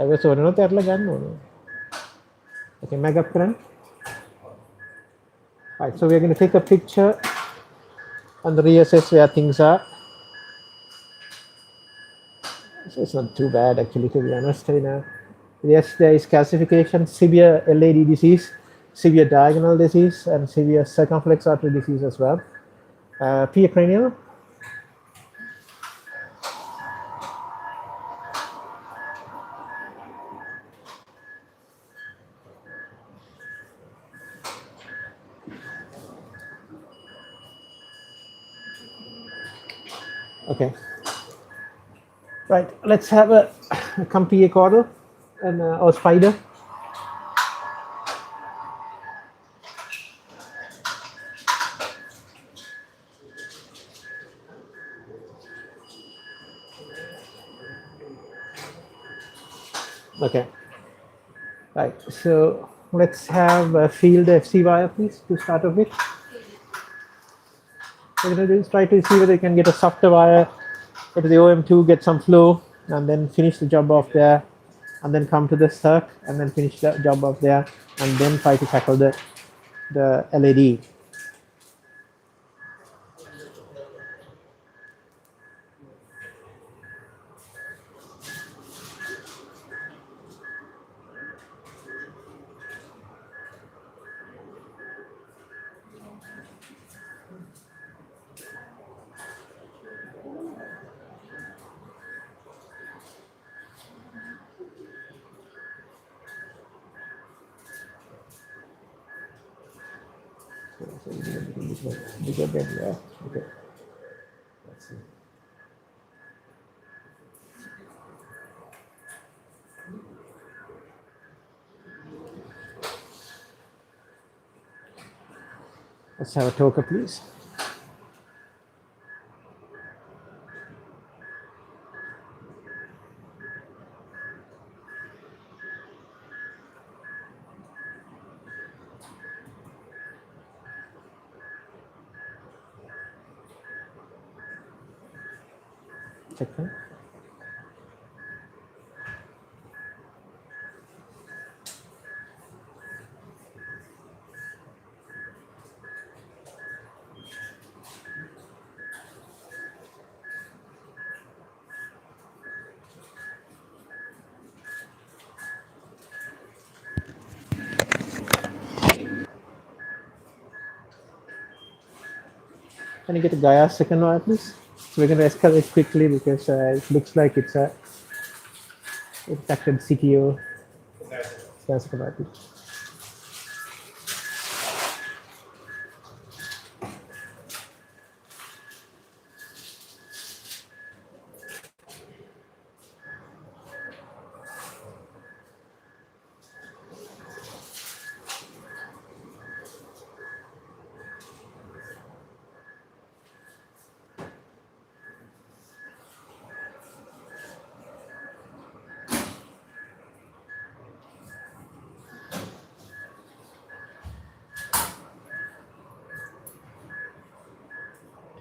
ඒක සෝනනොත් ඇරලා ගන්න ඕනේ. Okay, mega current. Right, so we're going to take a picture and reassess where things are. So it's not too bad actually, to be honest. You know. Yes, there is calcification, severe LAD disease, severe diagonal disease, and severe circumflex artery disease as well. P cranial. Okay. Right, let's have a PA caudal and or spider. Okay. Right, so let's have a field FC wire, please, to start off with. We're going to just try to see whether you can get a softer wire, go to the OM2, get some flow, and then finish the job off there, and then come to the circ, and then finish the job off there, and then try to tackle the LAD. Bigger than that. Okay. Let's see. Let's have a talker, please. Check that. Can you get a Gaia second wire, please? So we're going to escalate quickly because it looks like it's a infected CTO. Gaia second wire, please.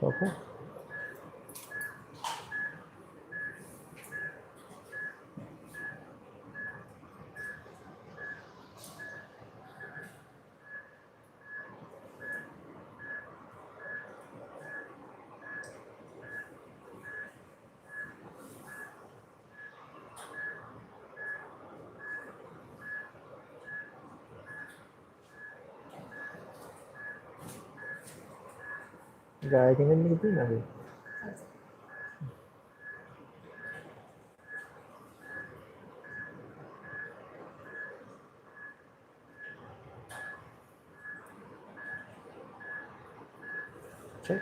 Okay. Gaia can end it now. Okay.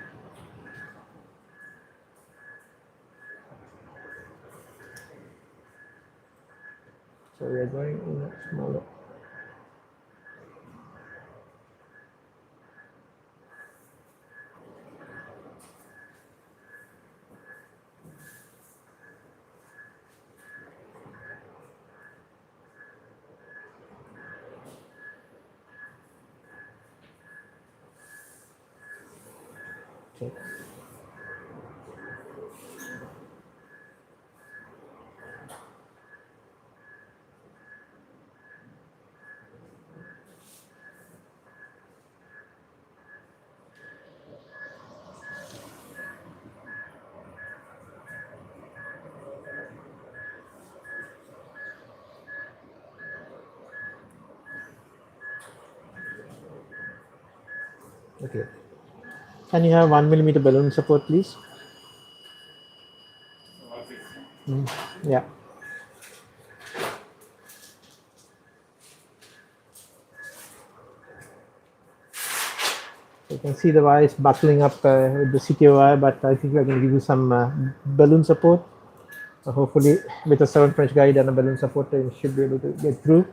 So we are going in a smaller. Okay. Okay. Can you have 1 mm balloon support, please? Yeah. You can see the wire is buckling up with the CTO wire, but I think I can give you some balloon support. Hopefully, with a 7 French guide and a balloon support, you should be able to get through.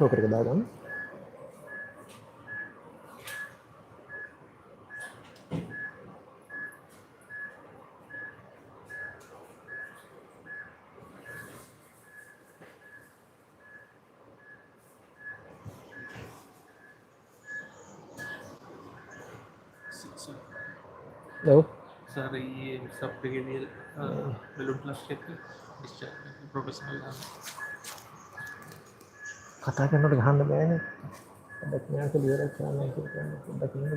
Talk about that. No. Sir, ये subperitoneal balloon plastic discharge professional කතා කරනකොට ගහන්න බෑනේ. පොඩ්ඩක් මෙයාට ලියලා කියන්න කියලා පොඩ්ඩක් ඉන්න.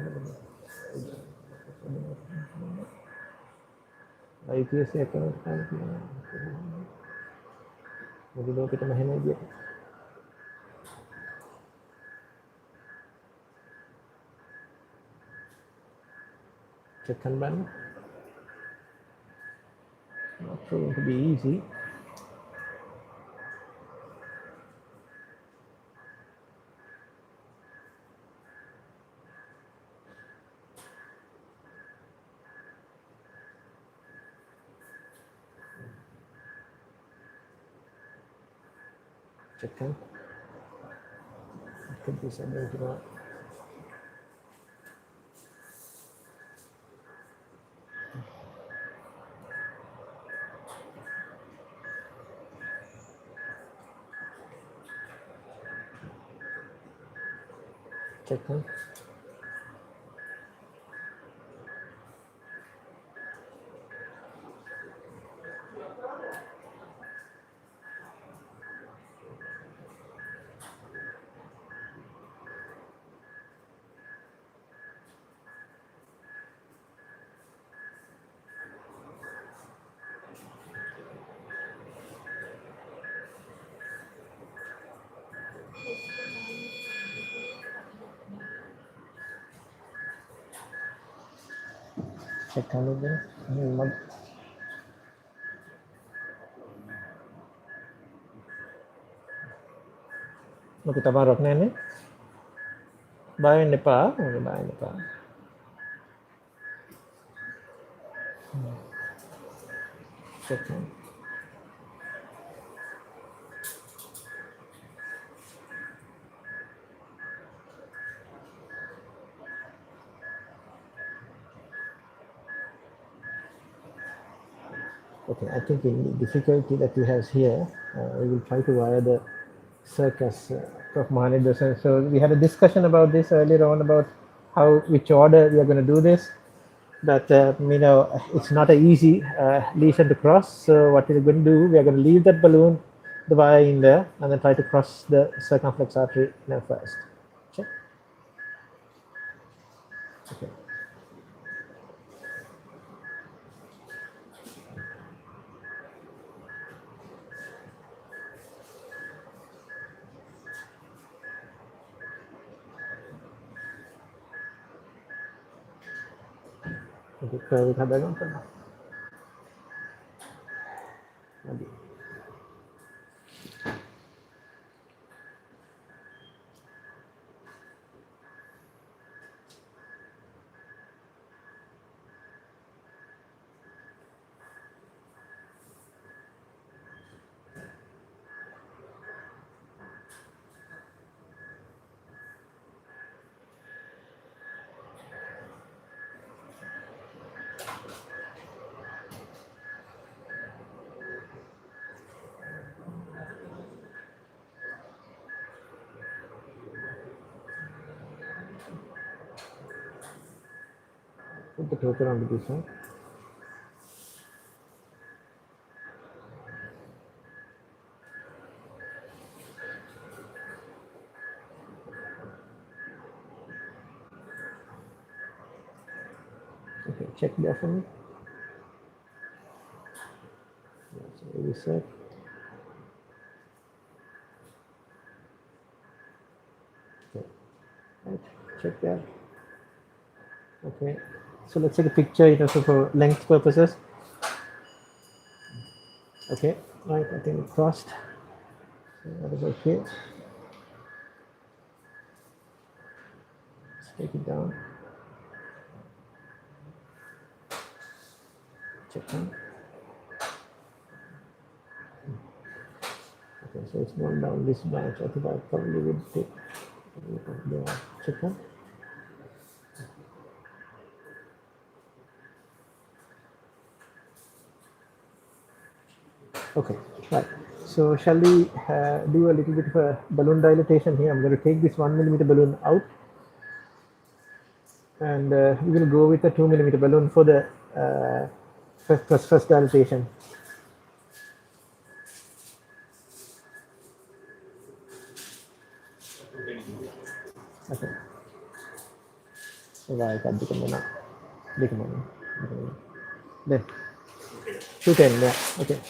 IPS එක කරලා කියනවා. මුළු ලෝකෙටම හැම විදියට. Check and ban. Not going to be easy. Check and could be something to that. Check and check and again. Look at the nene. Bye in Nepal. Bye in Nepal. Check and okay, I think the difficulty that we have here, we will try to wire the circus Prof M Engred. So we had a discussion about this earlier on about which order we are going to do this. But it's not an easy lesion to cross. So what we're going to do, we are going to leave that balloon, the wire in there, and then try to cross the circumflex artery first. Check. Okay. Okay, we have that one for now. Maybe. Put the token on this one. Okay, check there for me. So reset. Okay, right, check there. Okay, so let's take a picture, you know, so for length purposes. Okay, right, I think it crossed. So that is okay. Let's take it down. Check down. Okay, so it's going down this branch. I think I probably would take the check down. Okay, right. So shall we do a little bit of a balloon dilatation here? I'm going to take this 1 millimeter balloon out, and we will go with a 2 millimeter balloon for the first dilatation. Okay. Right, I'll become now. Then 210, yeah. Okay.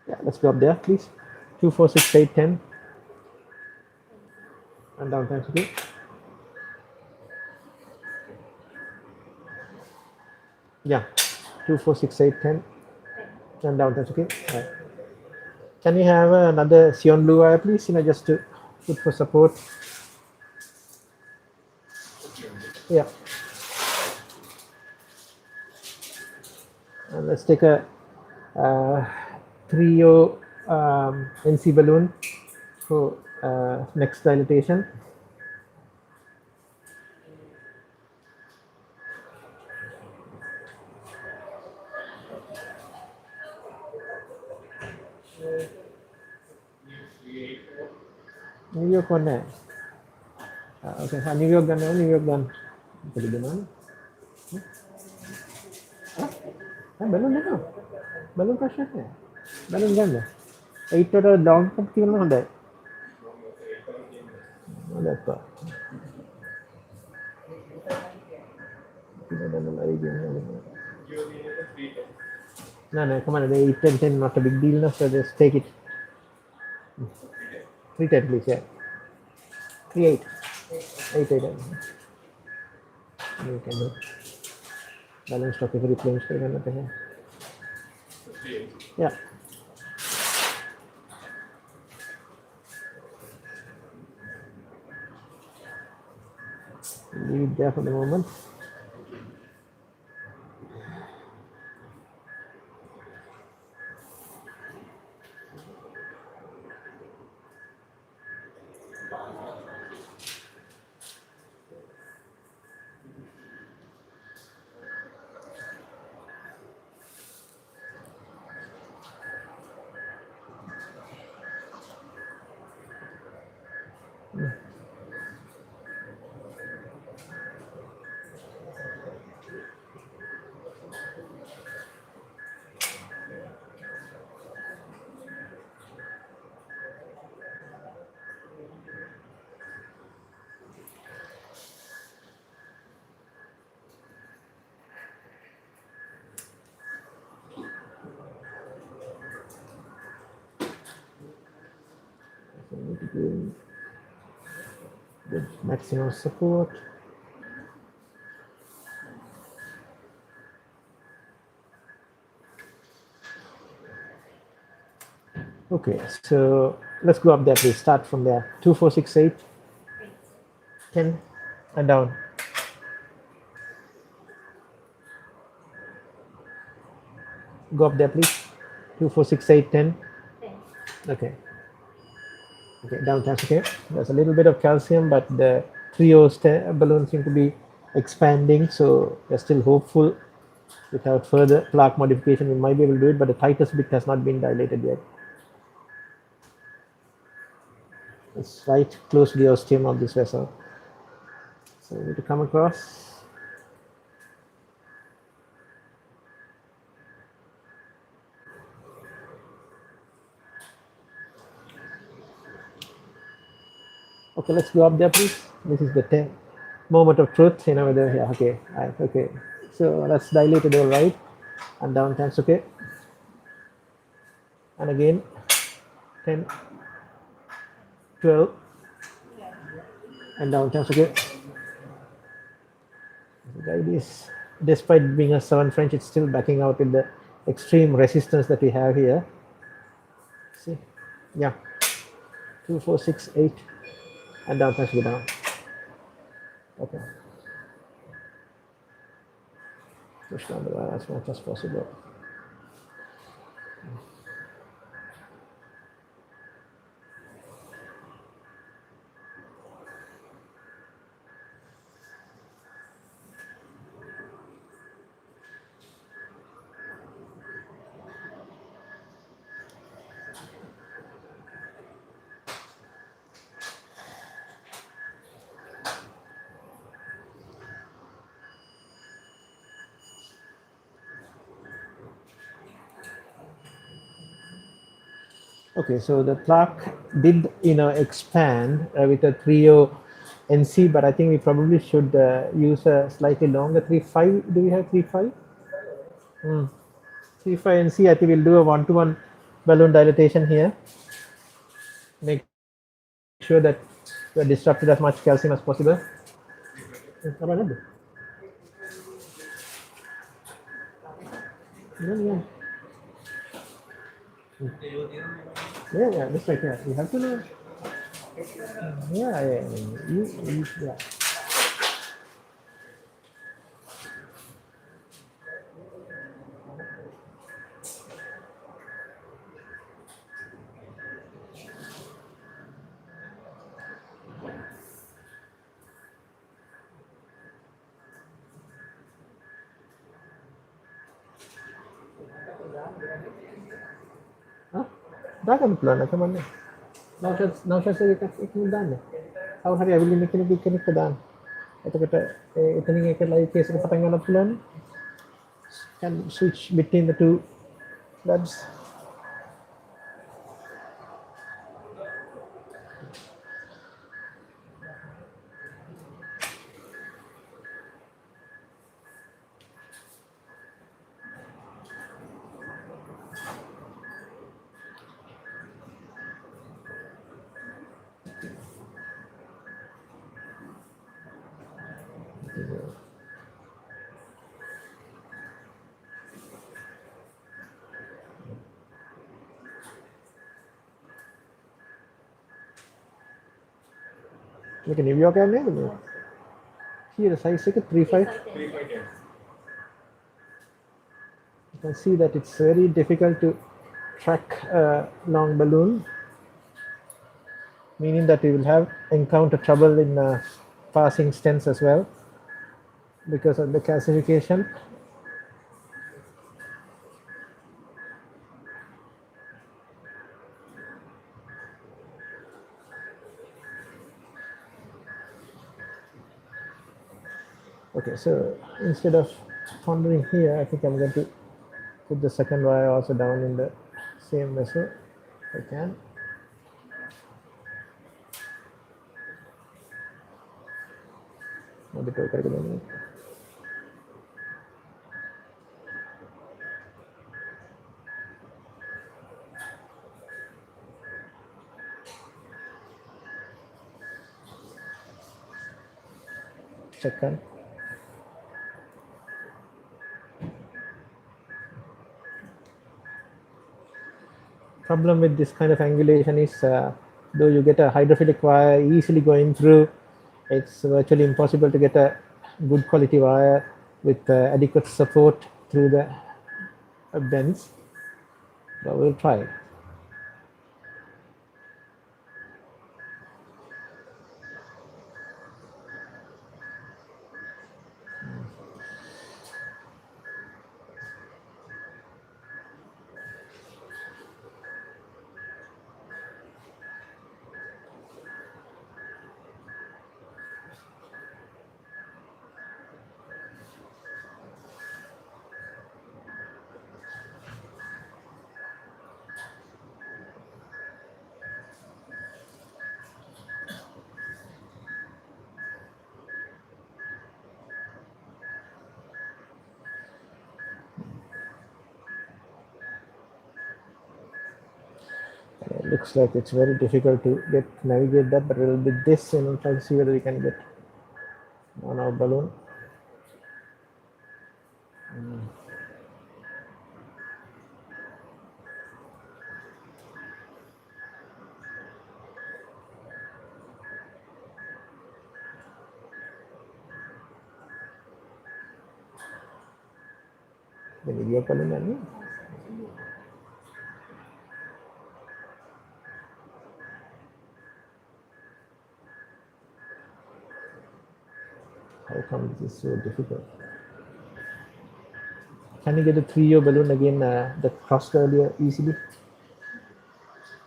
Yeah, let's go up there, please. 2, 4, 6, 8, 10. And down times again. Yeah, 2, 4, 6, 8, 10. And down times again. Right. Can you have another cyan blue wire, please? You know, just to put for support. Yeah. And let's take a 3O NC balloon for next dilatation. New York one there. Okay, New York gun, New York gun. Jadi gimana? Balloon na. Balloon ka siya. Balloon gun. 8 to down pag tingnan mo hindi. Wala pa. No, come on, 8, 10, 10, not a big deal, no, so just take it. 3, 10, please, yeah. 3, 8. 8, 8, 8. You can do. Balance stock if replenish करना है. Yeah. Leave it there for the moment. So we need to give the maximum support. Okay, so let's go up there, please. Start from there. 2, 4, 6, 8, 10, and down. Go up there, please. 2, 4, 6, 8, 10. Okay. Okay, down, thanks. Okay. There's a little bit of calcium, but the trio balloon seem to be expanding, so we're still hopeful. Without further plaque modification, we might be able to do it, but the tightest bit has not been dilated yet. It's right close to the ostium of this vessel. So we need to come across. Okay, let's go up there, please. This is the moment of truth. You know whether, yeah, okay, right, okay. So let's dilate it all right, and down, thanks. Okay, and again, 10, 12, and down, thanks. Okay. The guide is, despite being a 7 French, it's still backing out with the extreme resistance that we have here. See, yeah, 2, 4, 6, 8, and down, thanks. Go down. Okay. Push down the wire as much as possible. Okay, so the plaque did, expand with a trio NC, but I think we probably should use a slightly longer 3.5. Do we have 3.5? 3.5 NC. I think we'll do a 1-to-1 balloon dilatation here. Make sure that we are disrupted as much calcium as possible. Yeah, yeah, that's right. Yeah, you have to know. Yeah. Yeah. Dagan plan na naman na. Now siya sa ikan dan. Ako hari abili ni kinik ka dan. Ito kita ito ni ikan lagi case ng patangan na plan. Can switch between the two floods. Like a New York name. Here the size is 3.5. You can see that it's very difficult to track a long balloon, meaning that we will have encounter trouble in passing stents as well because of the calcification. Okay, so instead of pondering here, I think I'm going to put the second wire also down in the same vessel if I can. Second. problem with this kind of angulation is though you get a hydrophilic wire easily going through, it's virtually impossible to get a good quality wire with adequate support through the bends. But we'll try. It looks like it's very difficult to navigate that, but we'll do this and we'll try to see whether we can get on our balloon. Then you give a balloon and how come this is so difficult? Can you get a 3-year balloon again that crossed earlier easily?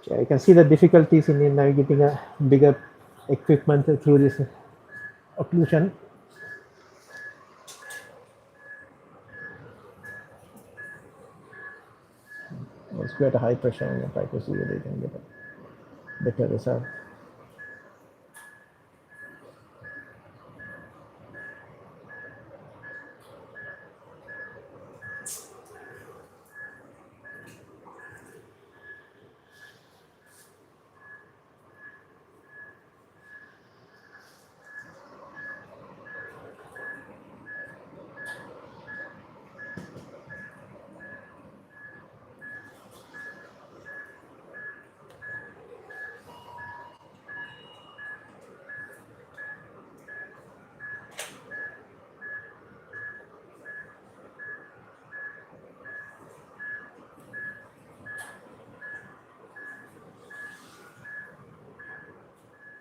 Yeah, you can see the difficulties in navigating a bigger equipment through this occlusion. Let's go at a high pressure and try to see whether you can get a better result.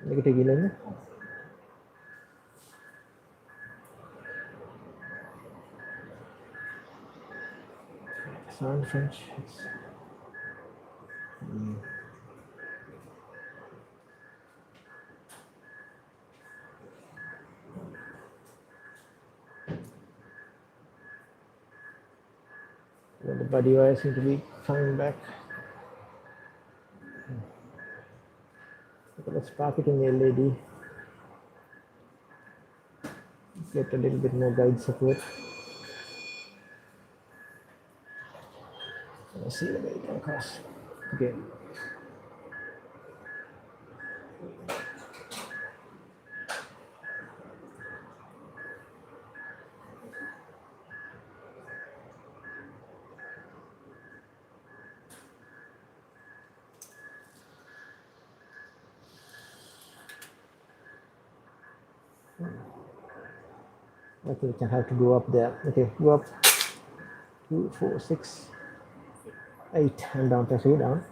Negative healing. Sound French. The body wire seem to be coming back. Okay, let's park it in the LED. Get a little bit more guide support. Let's see whether it can cross. Okay. I think we can have to go up there. Okay, go up 2, 4, 6, 8 and down to 3 down.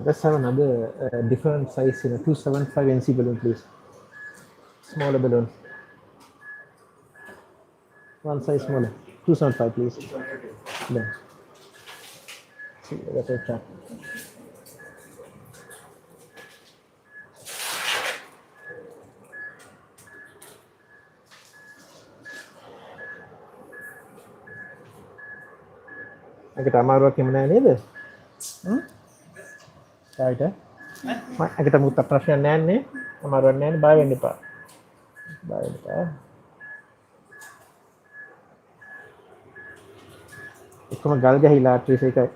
Let's have another different size in a 275 NC balloon, please. Smaller balloon. One size smaller. 275, please. Then. See, that's a track. Kita amaruak yang mana ni tu? Right, kita muta prashan නෑ නේ අමාරුවක් නෑනේ බය වෙන්න එපා බය වෙන්න එපා එකම ගල් ගහිලා ආට්‍රීස් එකයි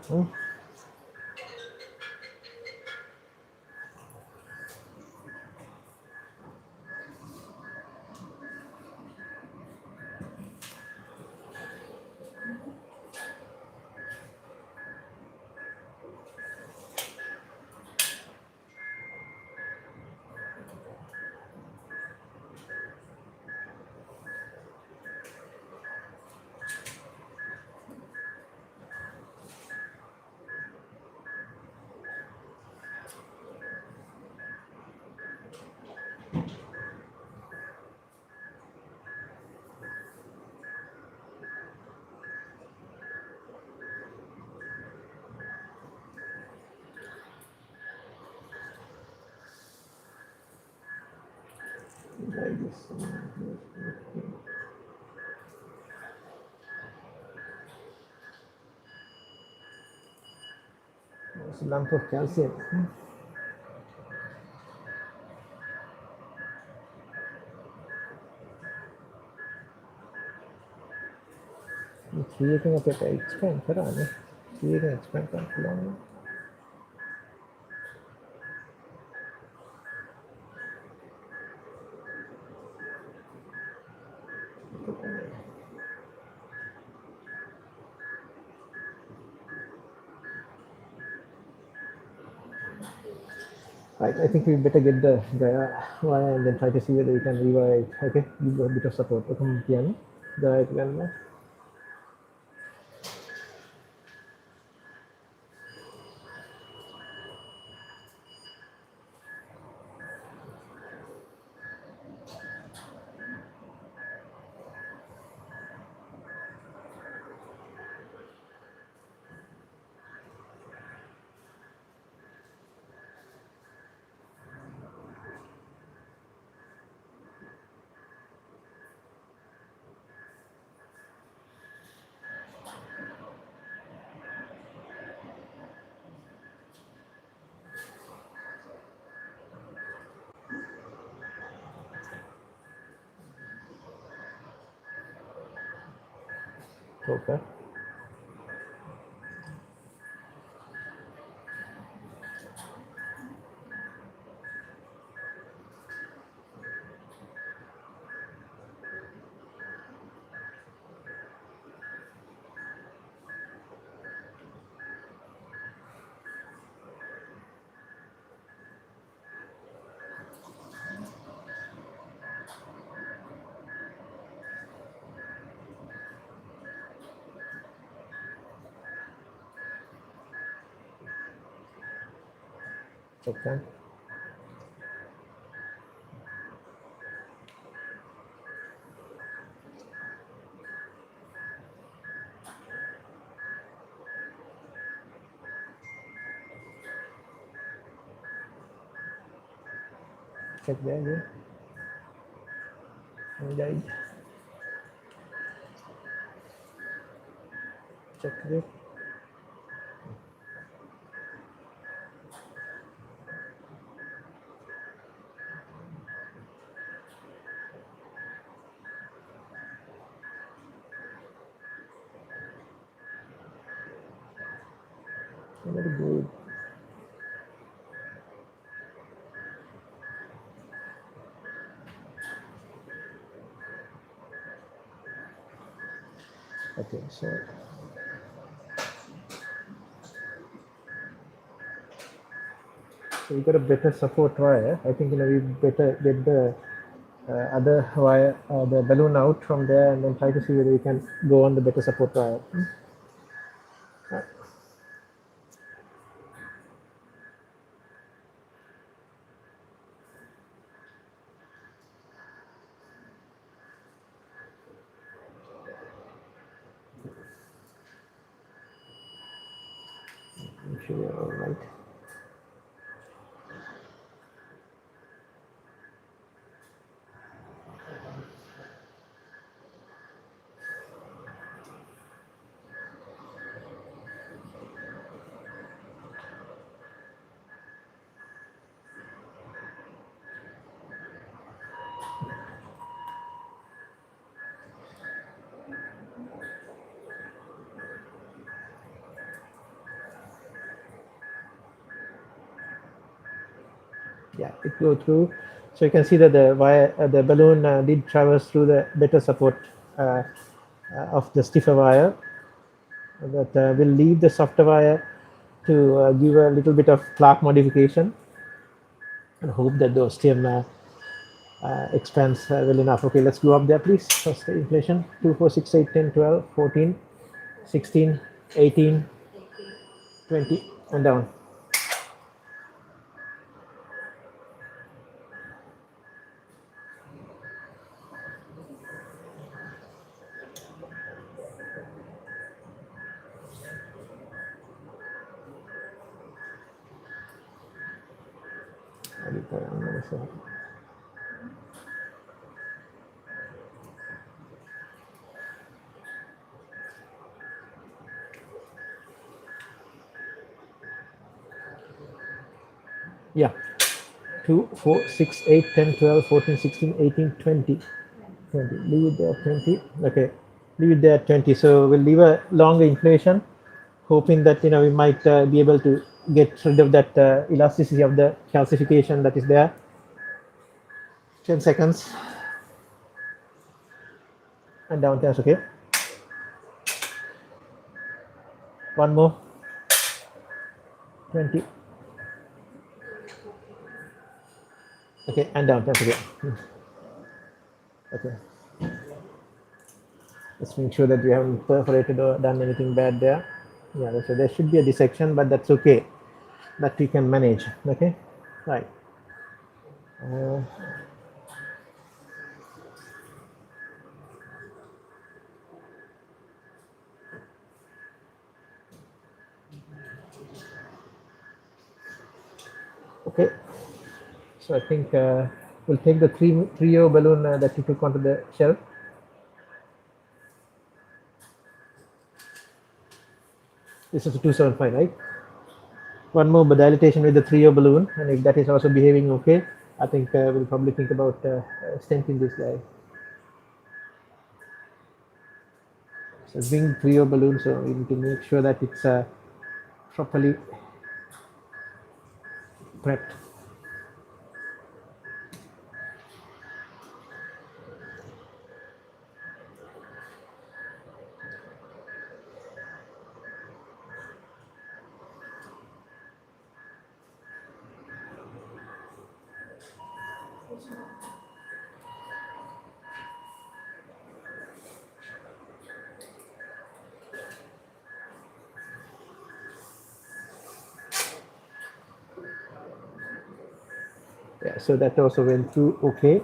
lump of calcium three එකෙන් අපිට expand කරන්නේ three එකෙන් expand කරන්න පුළුවන් Right, I think we better get the wire and then try to see whether we can rewire it. Okay, give a bit of support. Come here, the gaya Okay. Okay. Check there again. And check it. Very good. Okay, so we got a better support wire. I think we better get the other wire, the balloon out from there, and then try to see whether we can go on the better support wire. I'm sure you're all right. Yeah, it go through. So you can see that the wire, the balloon did traverse through the better support of the stiffer wire. That will leave the softer wire to give a little bit of Clark modification and hope that the ostium expands well enough. Okay, let's go up there, please. First inflation 2, 4, 6, 8, 10, 12, 14, 16, 18, 20, and down. Yeah, 2, 4, 6, 8, 10, 12, 14, 16, 18, 20. 20. Leave it there 20. Okay, leave it there 20. So we'll leave a longer inflation, hoping that we might be able to get rid of that elasticity of the calcification that is there. 10 seconds and down. That's okay. One more. 20. Okay, and down. That's okay. Okay. Let's make sure that we haven't perforated or done anything bad there. Yeah, so there should be a dissection, but that's okay. That we can manage. Okay, right. Okay, so I think we'll take the trio balloon that you took onto the shelf. This is a 275, right? One more dilatation with the trio balloon, and if that is also behaving okay, I think we'll probably think about stenting this guy. So wing trio balloon, so we need to make sure that it's properly prepped. Yeah, so that also went through okay.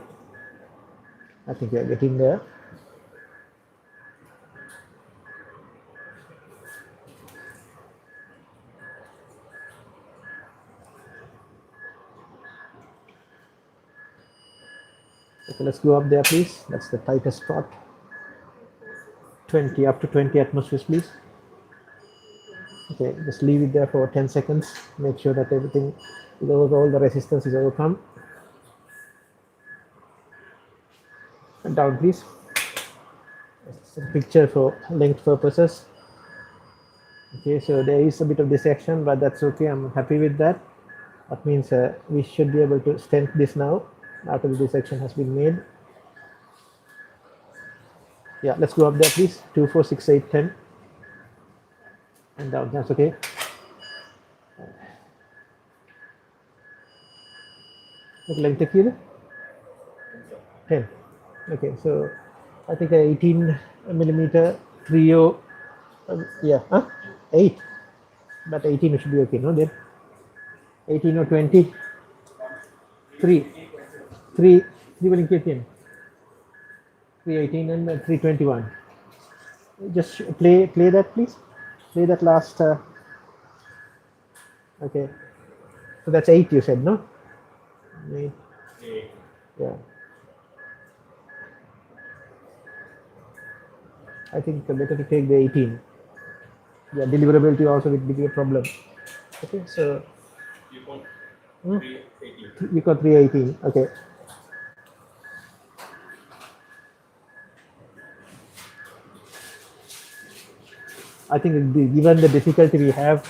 I think we are getting there. Okay, let's go up there, please. That's the tightest spot. 20, up to 20 atmospheres, please. Okay, just leave it there for 10 seconds. Make sure that everything, all the resistance is overcome. And down, please. It's a picture for length purposes. Okay, so there is a bit of dissection, but that's okay. I'm happy with that. That means we should be able to stent this now after the dissection has been made. Yeah, let's go up there, please. 2, 4, 6, 8, 10. And down. That's okay. Length here? 10. Okay, so I think 18 millimeter trio. Yeah, huh? 8. But 18 should be okay, no? Then 18 or 20. 3 will get in. 318 and 321. Just play that, please. Play that last. Okay, so that's 8. You said, no? 8. Yeah. I think better to take the 18. Yeah, deliverability also would be a problem. Okay, so you got 318. You got 318. Okay. I think given the difficulty we have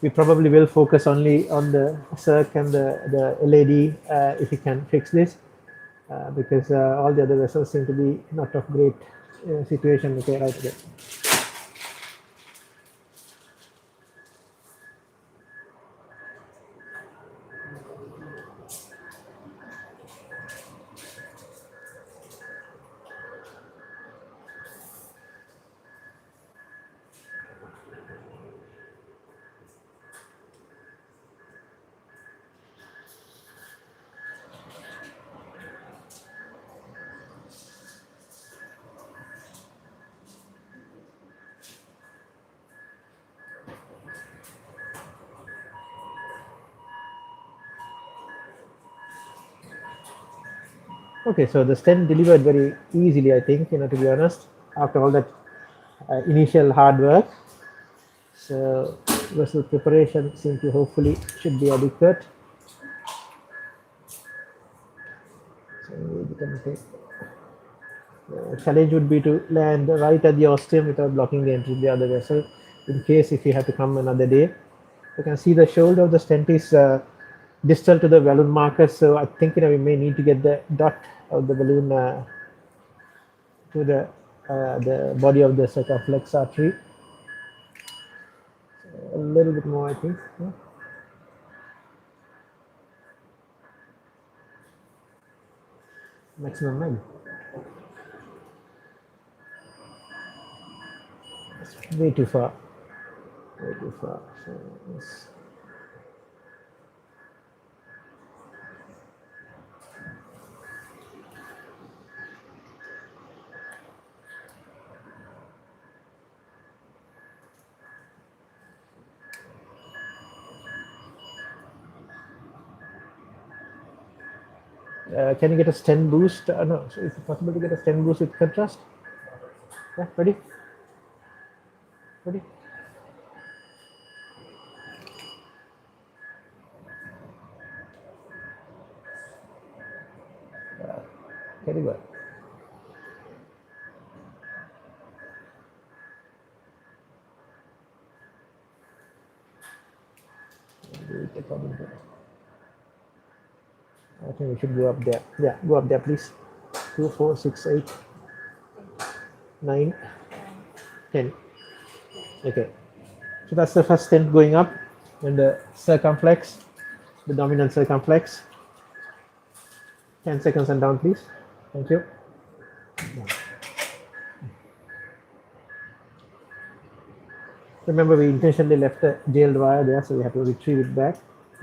we probably will focus only on the circ and the LAD if we can fix this, because all the other vessels seem to be not of great situation. Okay, right. Okay. Okay, so the stent delivered very easily, I think, to be honest, after all that initial hard work. So vessel preparation seems to hopefully should be adequate. So we can take, challenge would be to land right at the ostium without blocking the entry of the other vessel, in case if you have to come another day. You can see the shoulder of the stent is distal to the balloon marker, so I think we may need to get the dot of the balloon to the body of the circumflex artery. So a little bit more, I think. Yeah. Maximum mag. It's way too far. Way too far. So yes. Can you get a stent boost? No, so is it possible to get a stent boost with contrast? Yeah, ready? Ready? Very good. I think we should go up there. Yeah, go up there, please. 2, 4, 6, 8, 9, 10. Okay. So that's the first stent going up, and the circumflex, the dominant circumflex. 10 seconds and down, please. Thank you. Remember, we intentionally left the jailed wire there, so we have to retrieve it back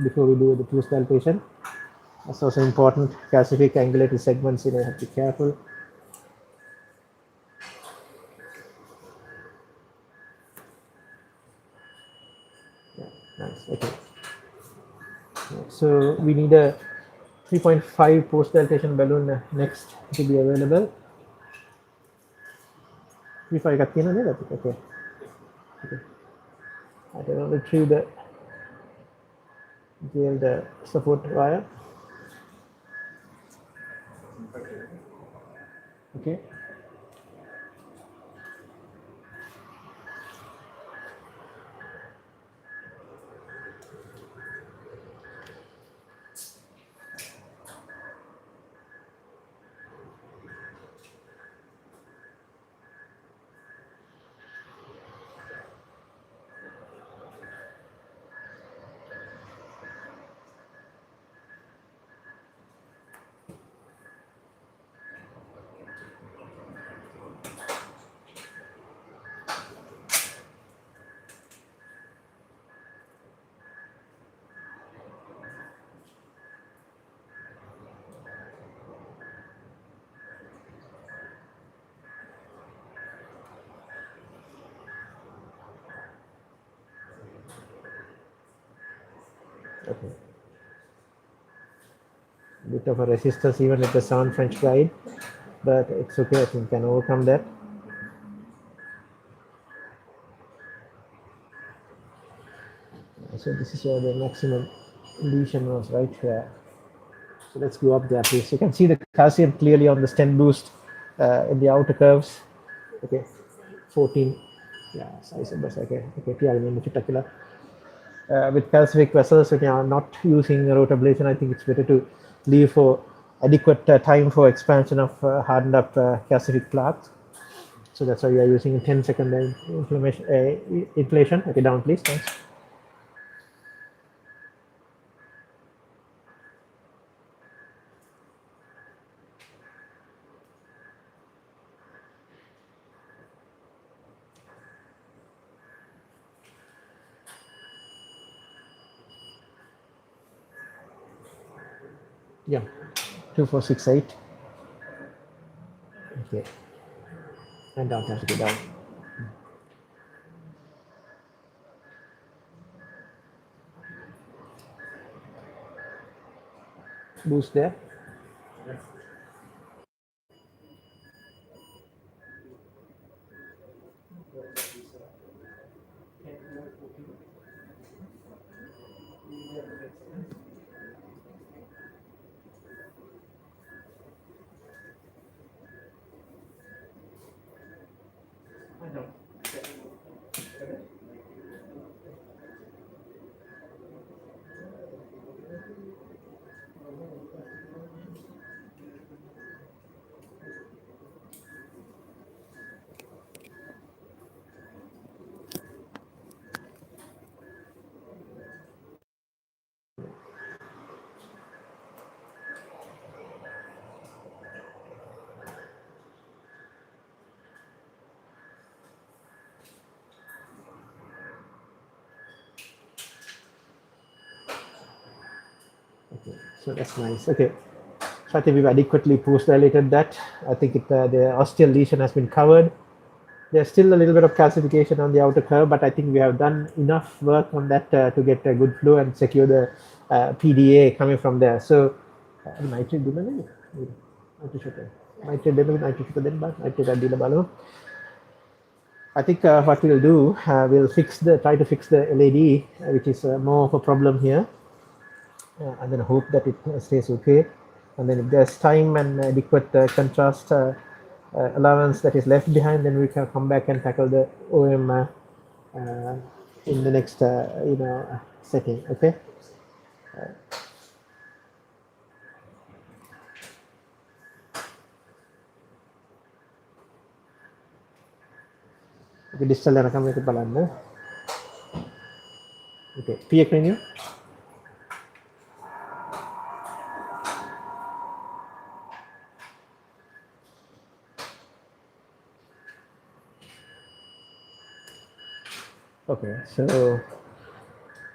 before we do the post palpation. That's also important. Calcific angulated segments, you have to be careful. Yeah, nice. Okay. So we need a 3.5 post dilatation balloon next to be available. 3.5 got okay. Okay. I will retrieve the jailed support wire. Okay. Okay. Bit of a resistance even with the sound French guide, but it's okay. I think we can overcome that. So this is where the maximum lesion was, right here. So let's go up there, please. You can see the calcium clearly on the stent boost in the outer curves. Okay, 14. Yeah, size of okay. Okay, with calcific vessels, when you are not using root ablation, I think it's better to leave for adequate time for expansion of hardened up calcific plaques. So that's why we are using a 10-second inflation. Okay, down please. Thanks. Yeah, 2468. Okay, and down, has to go down. Boost there. Okay, so that's nice. Okay, so I think we've adequately post-dilated that. I think the osteal lesion has been covered. There's still a little bit of calcification on the outer curve, but I think we have done enough work on that to get a good flow and secure the PDA coming from there. So, nitrate didn't I think what we'll do, we'll try to fix the LAD, which is more of a problem here, and then hope that it stays okay. And then if there's time and adequate contrast allowance that is left behind, then we can come back and tackle the OM in the next setting. Okay. Okay, distal යනකම් මේක බලන්න. Okay, P cranium. Okay, so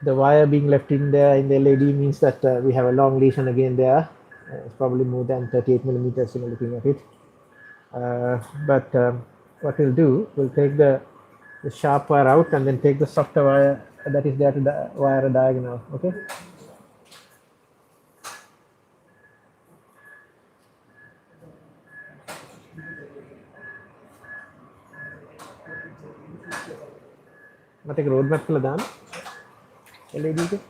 the wire being left in there in the LAD means that we have a long lesion again there. It's probably more than 38 millimeters, looking at it. But what we'll do, we'll take the sharp wire out and then take the softer wire that is there to wire a diagonal. Okay. මට ඒක road map කරලා දාන්න. LED එක.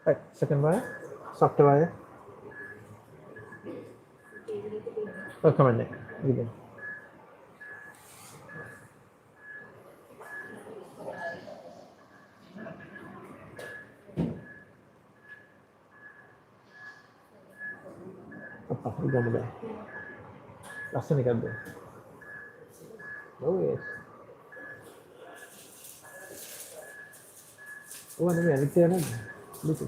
Right, second wire, softer wire. Oh, come on, Nick. Again. Apa, ganda ba? Lasa ni kadto. Oh yes. Oh, ano yan? Ito yan. Dito.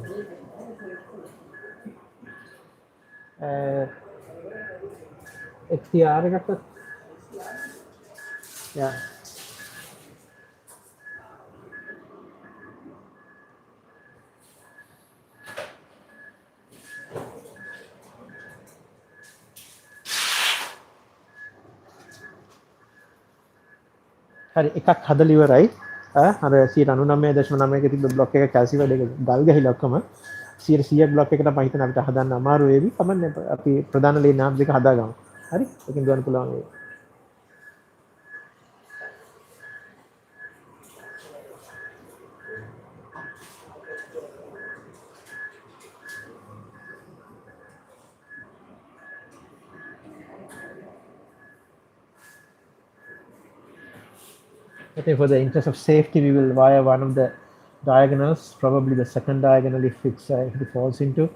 XTR එකක්වත්. Yeah. හරි එකක් හදලා ඉවරයි. අර 99.9ක තිබ්බ බ්ලොක් එක කැල්සිෆයිඩ් එක ගල් ගහලා ඔක්කොම 100ක් බ්ලොක් එකට මම හිතන අපිට හදන්න අමාරු වේවි. කමන්නේ අපි ප්‍රධාන ලේ නාම් දෙක හදාගමු. හරි? ඒකෙන් දුවන්න පුළුවන් වේවි. I think for the interest of safety, we will wire one of the diagonals, probably the second diagonal if it falls into.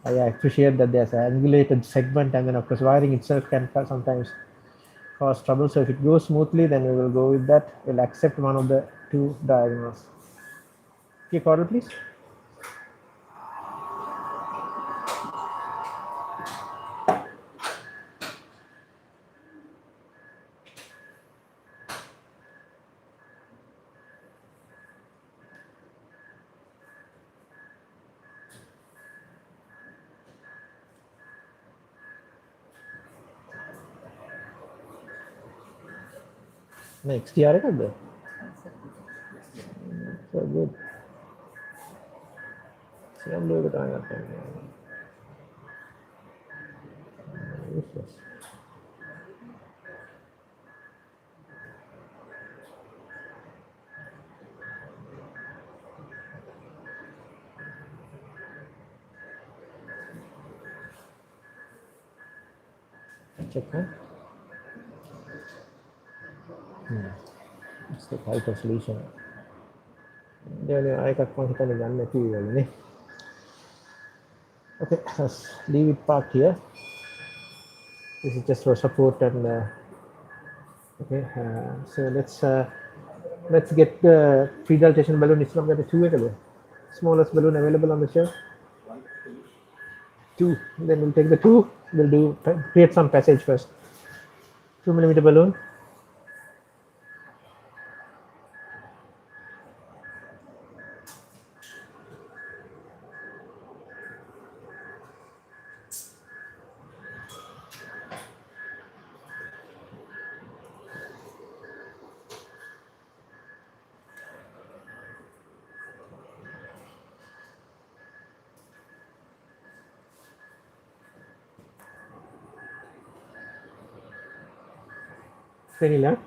I appreciate that there's an angulated segment, and then of course wiring itself can sometimes cause trouble. So if it goes smoothly, then we will go with that. We'll accept one of the two diagonals. Okay, Coral, please. Next, yeah, good. So good. See, I'm doing it on your time. Useless. Check, huh? It's the tighter solution. I got one hit. Okay, let's leave it parked here. This is just for support and okay. So let's get the pre-dilatation balloon. It's not going to be 2 available. Smallest balloon available on the shelf. 2. Then we'll take the 2. We'll create some passage first. 2 millimeter balloon. Vanilla.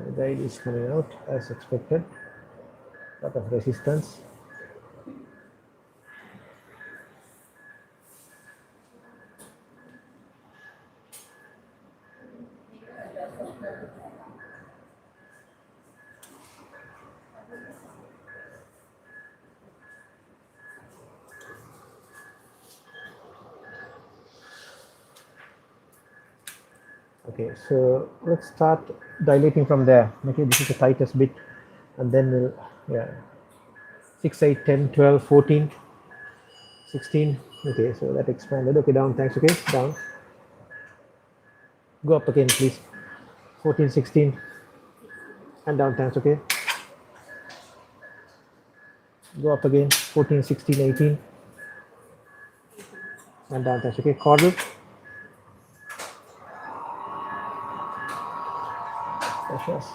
The guide is coming out as expected. Lot of resistance. Okay, so let's start dilating from there. Okay, this is the tightest bit, and then we'll 6, 8, 10, 12, 14, 16. Okay, so that expanded. Okay, down, thanks. Okay, down. Go up again, please. 14, 16, and down, thanks. Okay. Go up again. 14, 16, 18, and down, thanks. Okay, caudal. Pressures.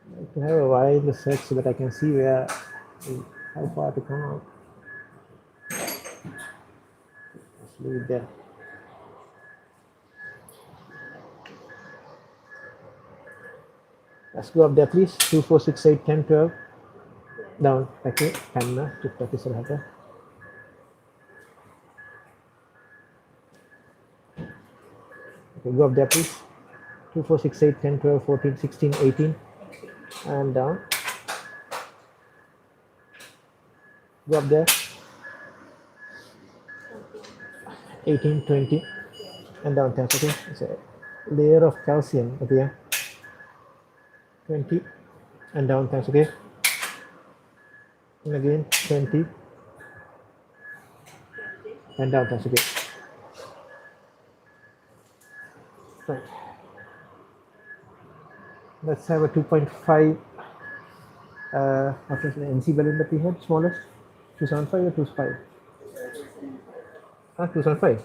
I like to have a wire in the search so that I can see how far to come out. Let's leave it there. Let's go up there, please. 2, 4, 6, 8, 10, 12. Down. Okay, 10 na. Okay, go up there, please. 2, 4, 6, 8, 10, 12, 14, 16, 18. And down. Go up there. 18, 20. And down. Thanks. Okay. It's a layer of calcium. Okay. 20. And down. Thanks. Okay. And again 20. And down. Thanks. Okay. Right. Let's have a 2.5 what is the NC balloon that we had, smallest? 275 or 25? 275.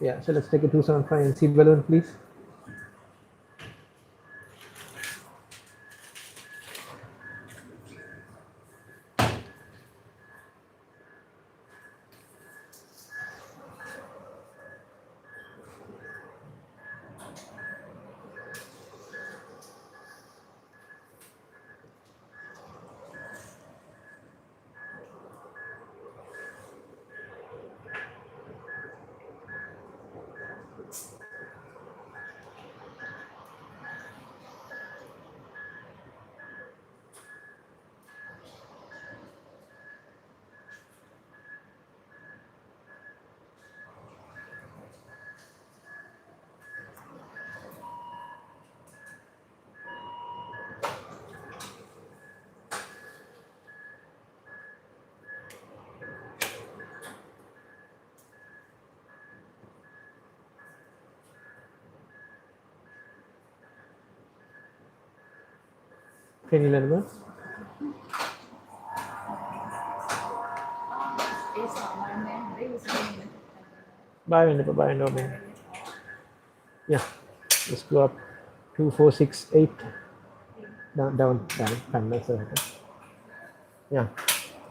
Yeah, so let's take a 275 NC balloon, please. cranial element. Bioendometrium. Yeah, let's go up 2, 4, 6, 8. Down. Yeah,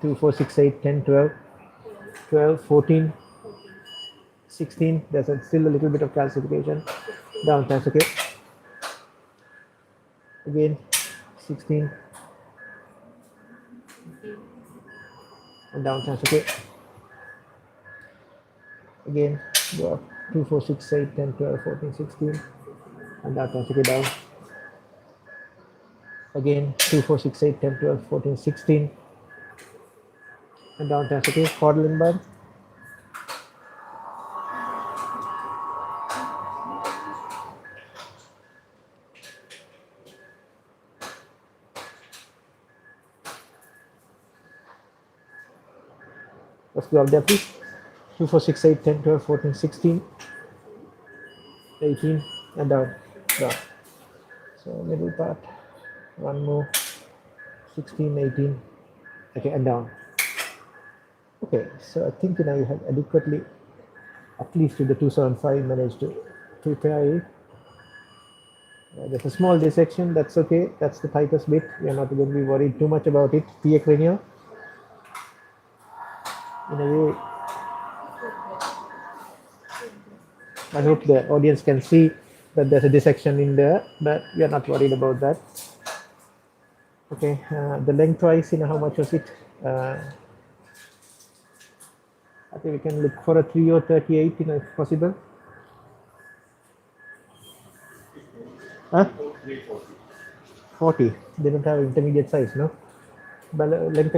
2, 4, 6, 8, 10, 12, 12, 14, 16. There's still a little bit of calcification. Down, that's okay. Again, 16. And down, that's okay. Again, go up 2, 4, 6, 8, 10, 12, 14, 16. And down, that's okay, down. Again, 2, 4, 6, 8, 10, 12, 14, 16. And down, that's okay. Caudal lumbar. Let's go up there, please. 2, 4, 6, 8, 10, 12, 14, 16, 18, and down. So middle part, one more, 16, 18, okay, and down. Okay, so I think you have adequately, at least with the 275, managed to prepare it. There's a small dissection, that's okay, that's the tightest bit. We are not going to be worried too much about it. PA cranial. In a way, I hope the audience can see that there's a dissection in there, but we are not worried about that. Okay, the lengthwise, how much was it? I think we can look for a 3 or 38, if possible. Huh? 40. They don't have intermediate size, no? But length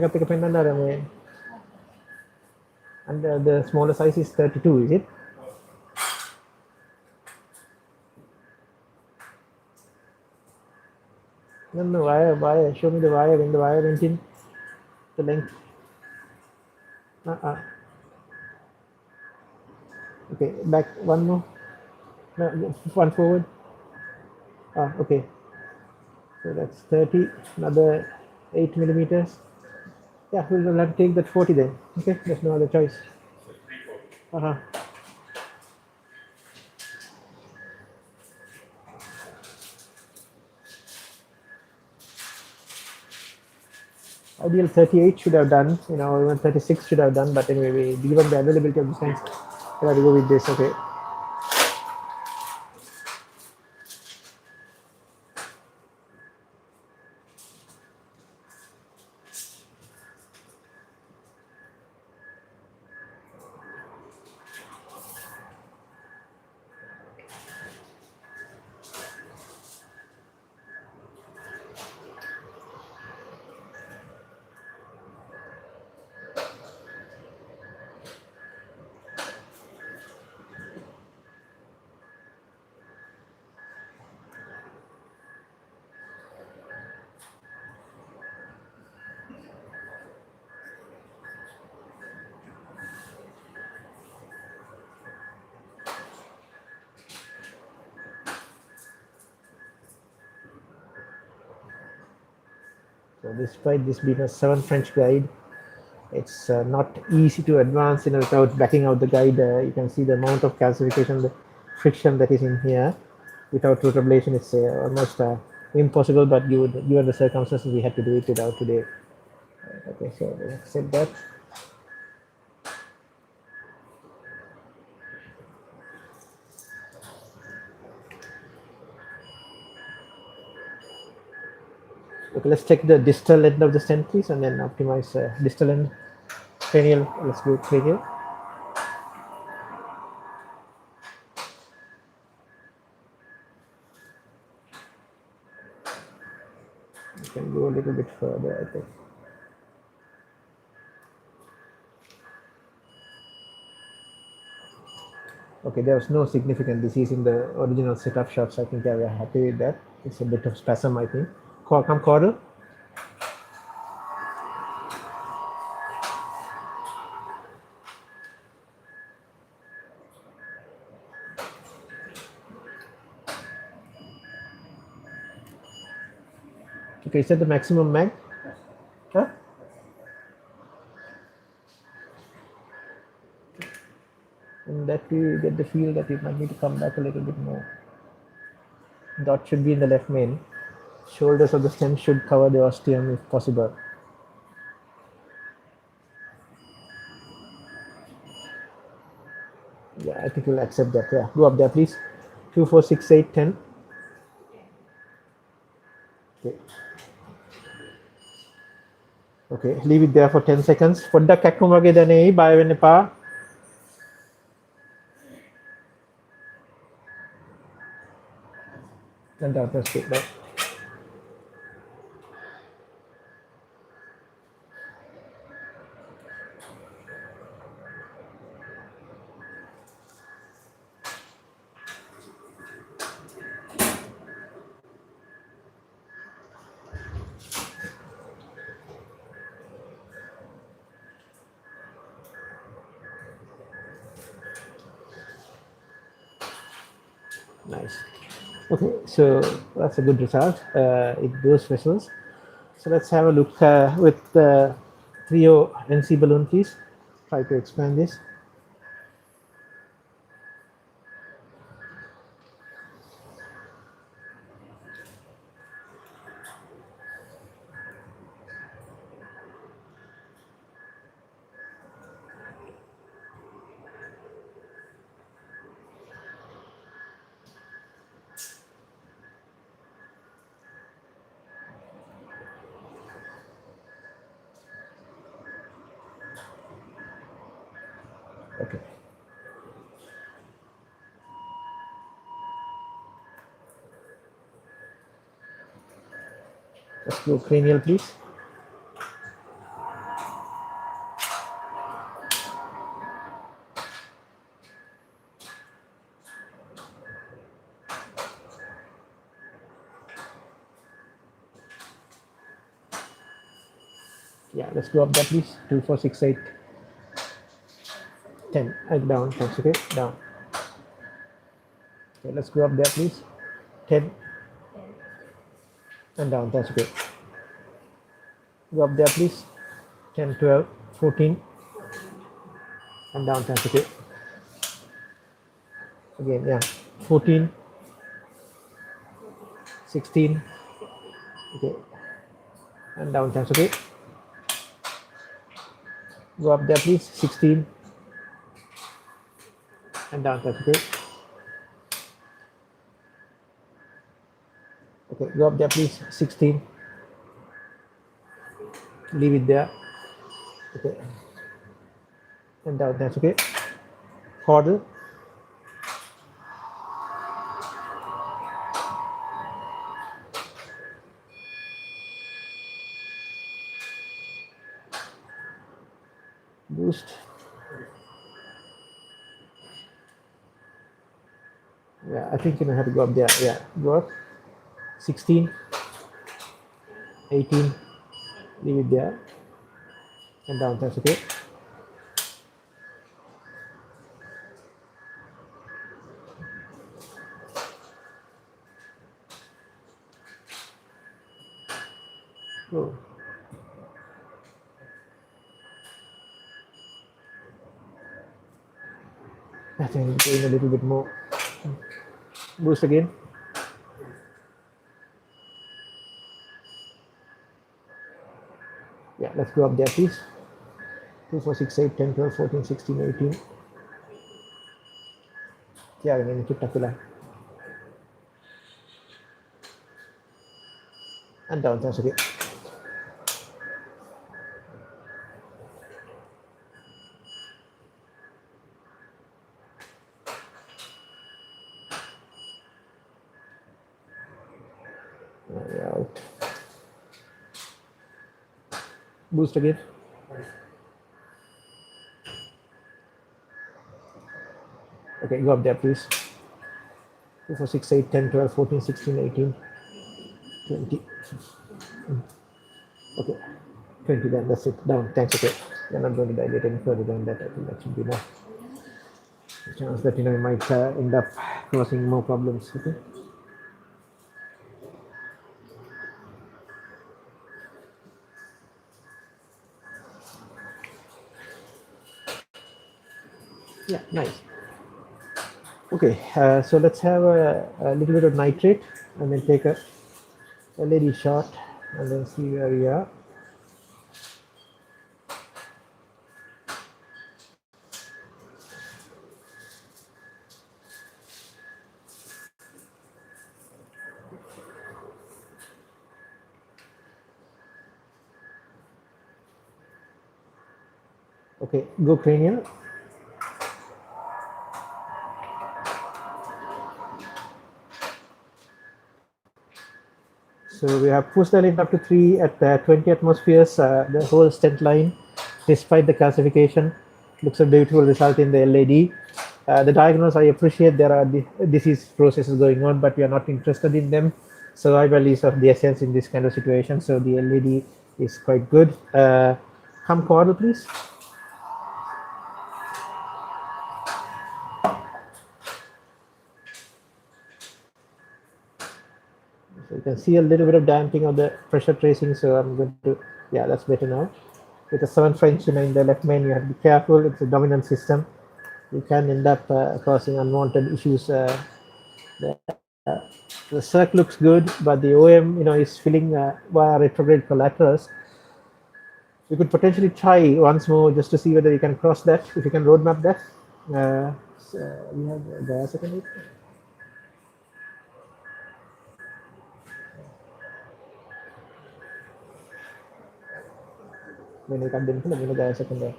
and the smaller size is 32, is it? No, wire. Show me the wire. When the wire went in, the length. Okay, back one more. No, one forward. Okay. So that's 30. Another 8 millimeters. Yeah, we'll have to take that 40 then. Okay, there's no other choice. Ideal 38 should have done, even 36 should have done, but anyway, given the availability of the science, we have to go with this, okay. So despite this being a 7 French guide, it's not easy to advance without backing out the guide. You can see the amount of calcification, the friction that is in here. Without root ablation, it's almost impossible, but given the circumstances, we had to do it without today. Okay, so accept that. Okay, let's check the distal end of the stent, please, and then optimize distal end. Cranial, let's go cranial. You can go a little bit further, I think. Okay, there was no significant disease in the original setup shots. I think they were happy with that. It's a bit of spasm, I think. Come caudal. Okay, is that the maximum mag? Huh? And that you get the feel that you might need to come back a little bit more. Dot should be in the left main. Shoulders of the stem should cover the ostium if possible. Yeah, I think we'll accept that. Yeah, go up there, please. 2, 4, 6, 8, 10. Okay. Okay, leave it there for 10 seconds. පොඩ්ඩක් කැක්කුම වගේ දැනෙයි, බය වෙන්න එපා. And that's it. Right. Nice. Okay, so that's a good result. Those vessels. So let's have a look with the trio NC balloon, please. Try to expand this. Okay. Let's go cranial, please. Yeah, let's go up there, please. 2, 4, 6, 8, 10. Down, thanks. Okay, down. Okay, let's go up there, please. 10 and down, that's okay. Go up there, please. 10, 12, 14 and down, that's okay. Again, yeah, 14, 16, okay, and down, that's okay. Go up there, please. 16 and down, that's okay. Okay, go up there, please. 16. Leave it there. Okay. And down, that's okay. Caudal. Boost. Yeah, I think you know how to go up there. Yeah, go up. 16, 18, leave it there, and down, that's okay. Go. I think going a little bit more. Boost again. Yeah, let's go up there, please. 2, 4, 6, 8, 10, 12, 14, 16, 18. Yeah, ini kita pula. And down, that's okay. Out. Boost again. Okay, go up there, please. 2, 4, 6, 8, 10, 12, 14, 16, 18, 20. Okay, 20 then, that's it. Down, thanks, okay. You're not going to dilate any further than that. I think that should be enough. The chance that, you know, you might end up causing more problems, okay? Yeah, nice. Okay, so let's have a little bit of nitrate and then take a LED shot and then see where we are. Okay, go cranial. So we have pushed the lint up to 3 at 20 atmospheres. The whole stent line, despite the calcification, looks a beautiful result in the LED. The diagnose, I appreciate there are disease processes going on, but we are not interested in them. Survival is of the essence in this kind of situation. So the LED is quite good. Come caudal, please. So you can see a little bit of damping of the pressure tracing. So I'm going to, yeah, that's better now. With a 7 inch in the left main, you have to be careful. It's a dominant system. You can end up causing unwanted issues. The, the circ looks good, but the OM, is filling via retrograde collaterals. You could potentially try once more just to see whether you can cross that. If you can roadmap that, so we have the second. मैंने कहा दिन को मैंने गया second there.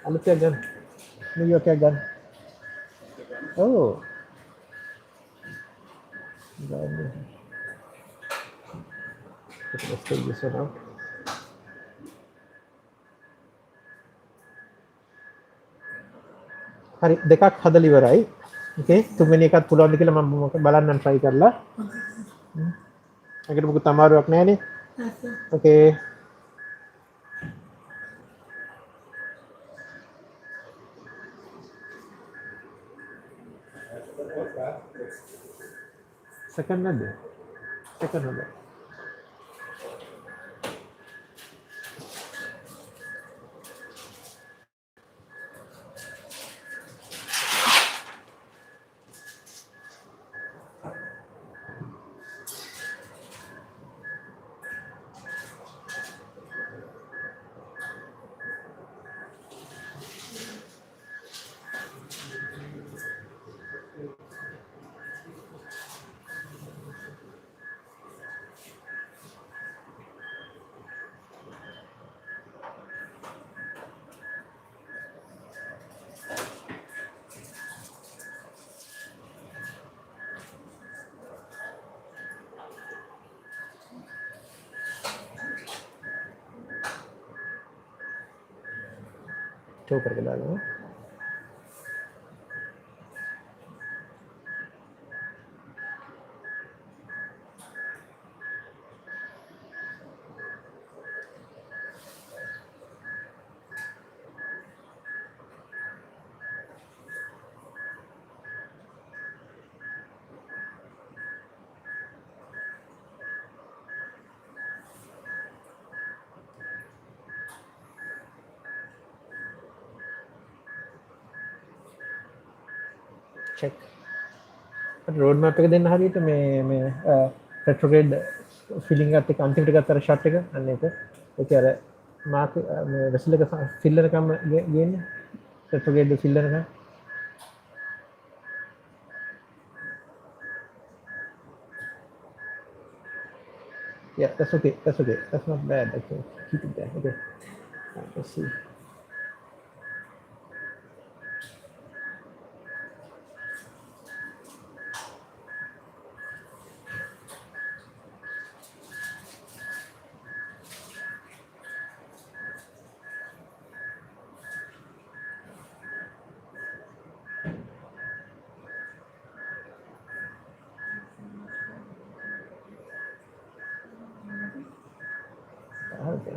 I'm क्या gun? New York gun. Oh. Okay, let's take this one out. හරි දෙකක් හදලා ඉවරයි. Okay, තුන්වෙනි එකත් පුළුවන්ද කියලා මම බලන්නම් try කරලා. ඒකට මොකද අමාරුවක් නැහැනේ. Okay. Second නැද්ද? Second හොඳයි. Show करके डालूंगा. Check. रोड मैप එක දෙන්න හරියට මේ retrograde filling එකත් එක්ක අන්තිමට ගත්ත අර shot එක අන්න ඒක. ඒක අර මාක් මේ vessel එක fill වෙනකම් ගේන්නේ. retrograde fill වෙනකම්. Yeah, that's okay. That's okay. That's not bad. Okay, keep it there. Okay. Let's see. Okay.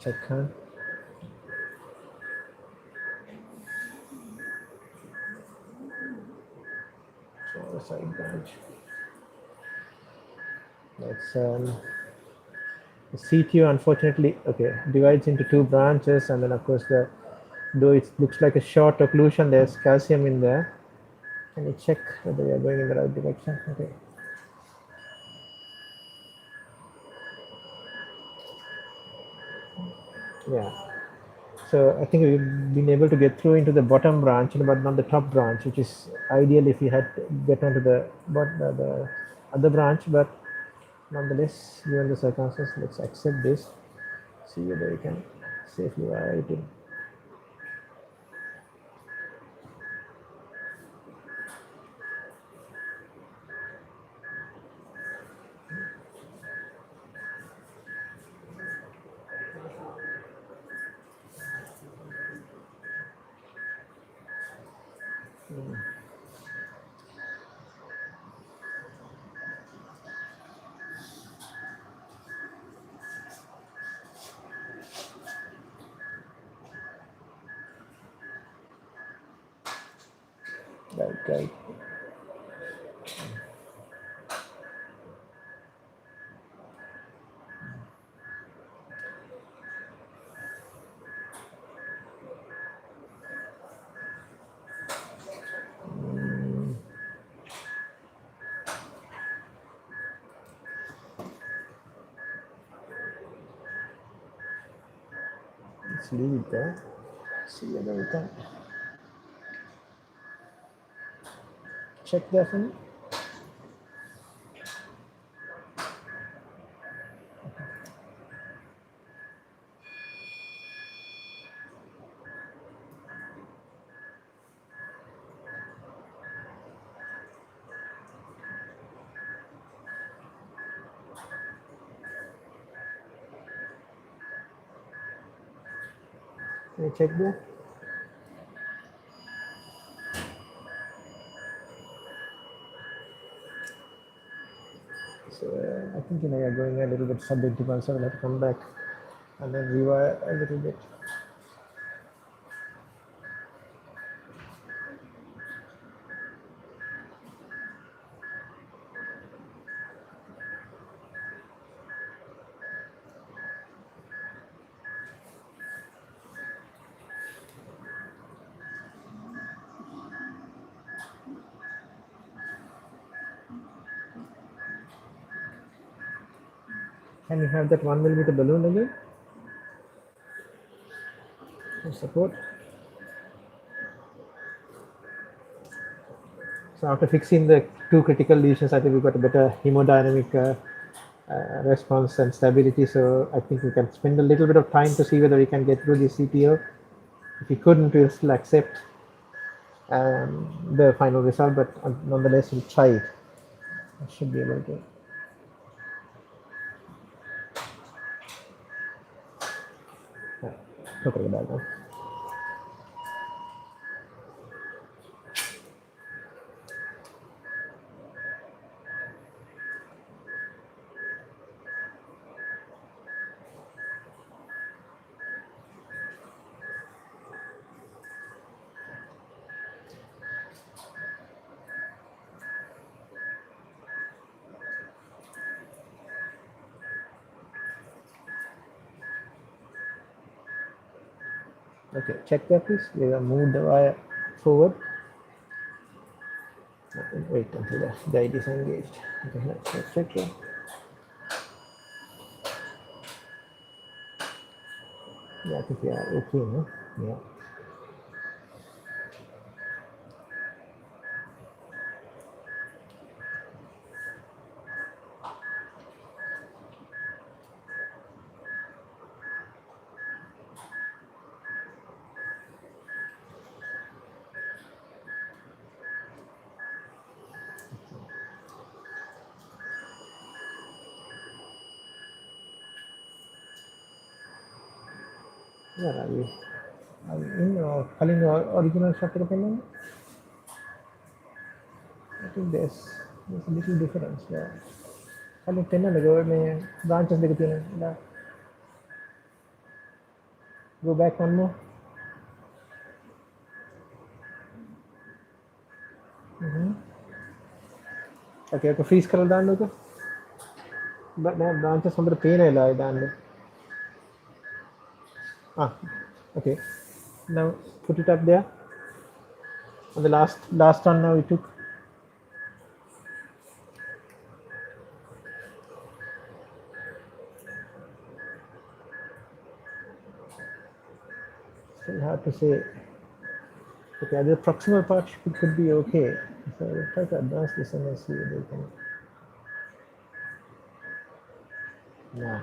check, huh? So side branch. That's the CTO unfortunately divides into two branches, and then of course though it looks like a short occlusion, there's calcium in there. Can you check whether we are going in the right direction? Okay. Yeah. So I think we've been able to get through into the bottom branch, but not the top branch, which is ideal if we had to get onto the other branch. But nonetheless, given the circumstances, let's accept this. See whether we can safely write it. Right. Let's leave it there. See whether we can check there for me. Can you check there? So I think you're going a little bit suboptimal, so I'll have to come back and then rewire a little bit. Can you have that 1 millimeter balloon again? For support. So after fixing the two critical lesions, I think we've got a better hemodynamic response and stability. So I think we can spend a little bit of time to see whether we can get through the CTO. If we couldn't, we'll still accept the final result, but nonetheless, we'll try it. I should be able to. Look at that one. Okay, check that please. We will move the wire forward. Wait until the guide is engaged. Okay, let's check that. Yeah, I think we are okay, no? Yeah. Where are we? Are we in or calling the original structure opinion? I think there's a little difference there. Calling 10 and go, branches. Go back one more. Okay, okay, freeze करो दान लो तो. But मैं branches अंदर pain है लाए दान लो. Ah, okay. Now put it up there. And the last one now we took. Still hard to say. Okay, the proximal part could be okay. So we'll try to advance this and see whether we can. No.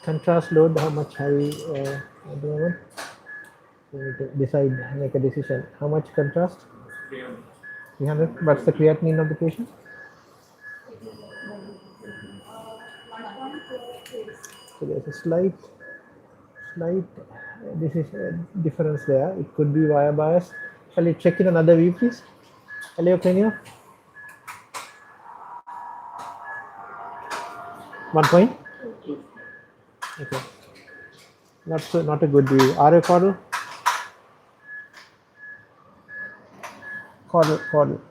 Contrast load, how much heavy at the moment? We need to decide, make a decision. How much contrast? 300. 300. What's the creatinine of the patient? So there's a slight, this is a difference there. It could be wire bias. Shall we check in another view, please? Eleocranial. 1 point. Okay. Not a good view. RA caudal. Caudal.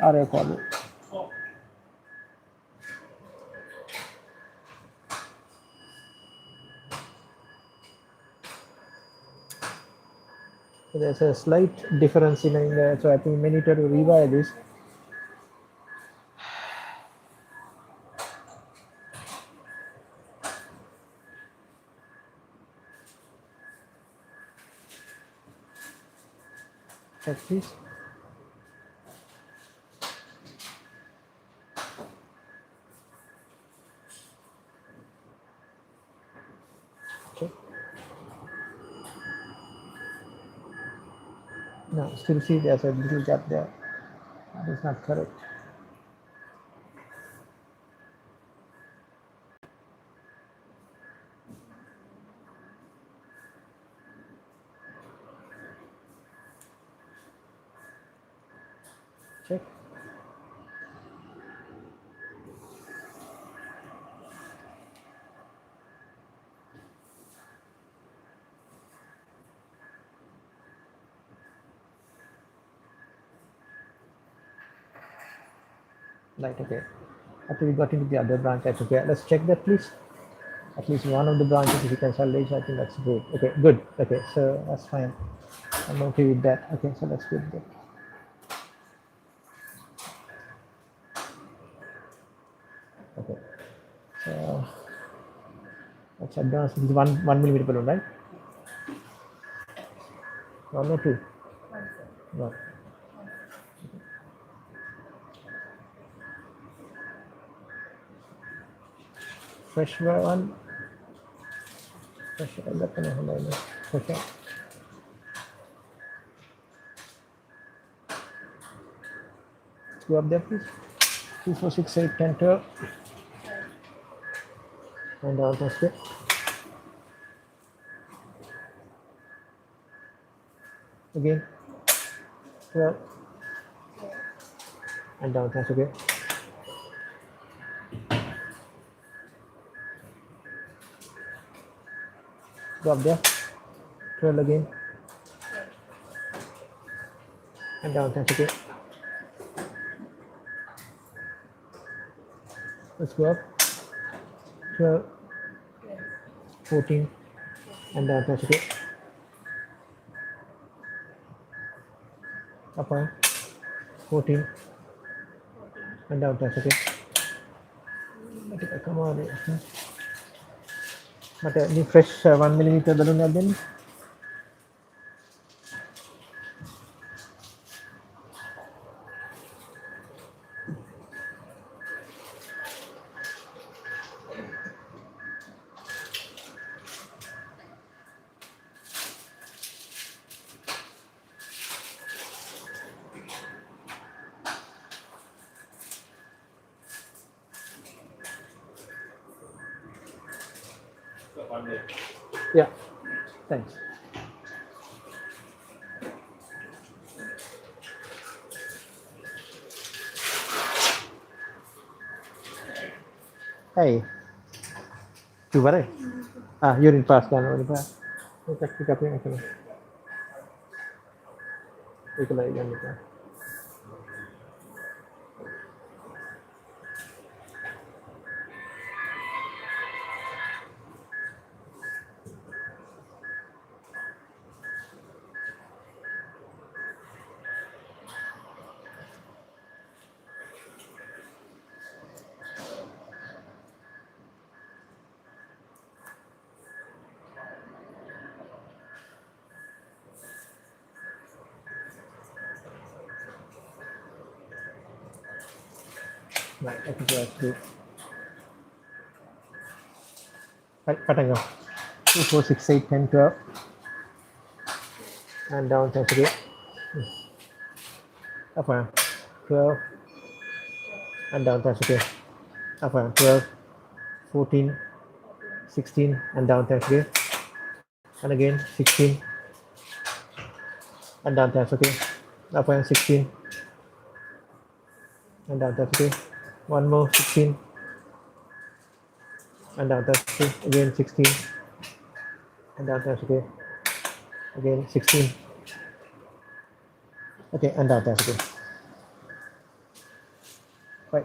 RA caudal. So there's a slight difference in so I think we may need to rewire this. Check please. Okay. No, still see there's a little gap there. That is not correct. Check. Right, okay. After we got into the other branch, that's okay. Let's check that, please. At least one of the branches, if you can salvage, I think that's great. Okay, good. Okay, so that's fine. I'm okay with that. Okay, so that's good. Okay, so let's advance. This is 1 millimeter balloon, right? 1 or 2? 1. Fresh one. Fresh. Fresh. Go up there, please. 2, 4, 6, 8, 10, 12. And down, that's it. Again. 12. And down, that's okay. Go up there. 12 again. And down, that's okay. Let's go up. 12, 14, and down, that's okay. Up on 14, and down, that's okay. Come on. But any fresh 1 millimeter balloon again? 1 day. Yeah, thanks. Hey, tu bare? Urine pass kan urine pass. Kita kita apa yang kena? Itu lagi kan kita. Right, I think that's good. Right, patang go. 2, 4, 6, 8, 10, 12. And down 10 again. Up around 12. And down 10 again. Up around 12, 14, 16, and down 10 again. And again 16. And down 10 again. Up around 16. And down 10 again. One more 16. And down 10 again. Again 16. And down 10 again. Again 16. Okay, and down 10 again. Right.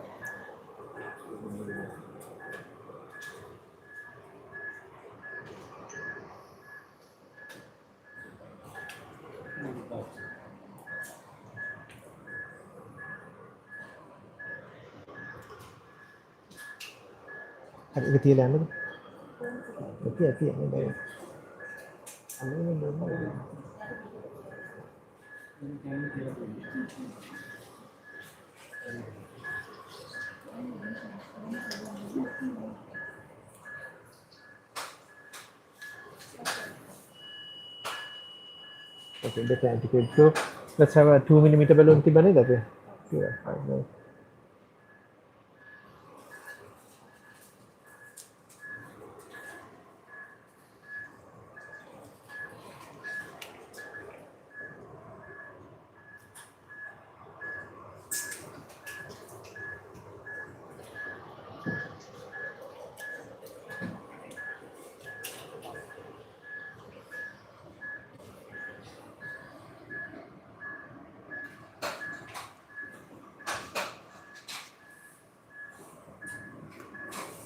Ada kecil yang mana? Hati-hati yang mana? Ini mana? Okay, that's antiquated. So let's have a 2mm balloon. Ki bane that way. Yeah, I know.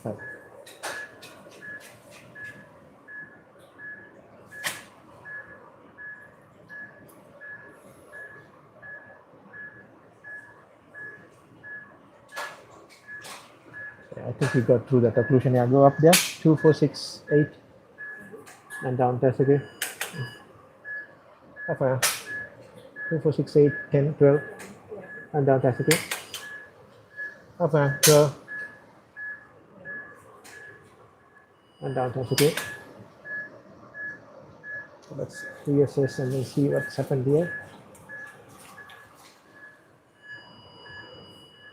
Right. I think we got through that occlusion. Yeah, go up there. 2, 4, 6, 8. And down test again. Up around 2, 4, 6, 8, 10, 12. And down test again. Up around 12. And down test again. So let's reassess and then see what's happened here.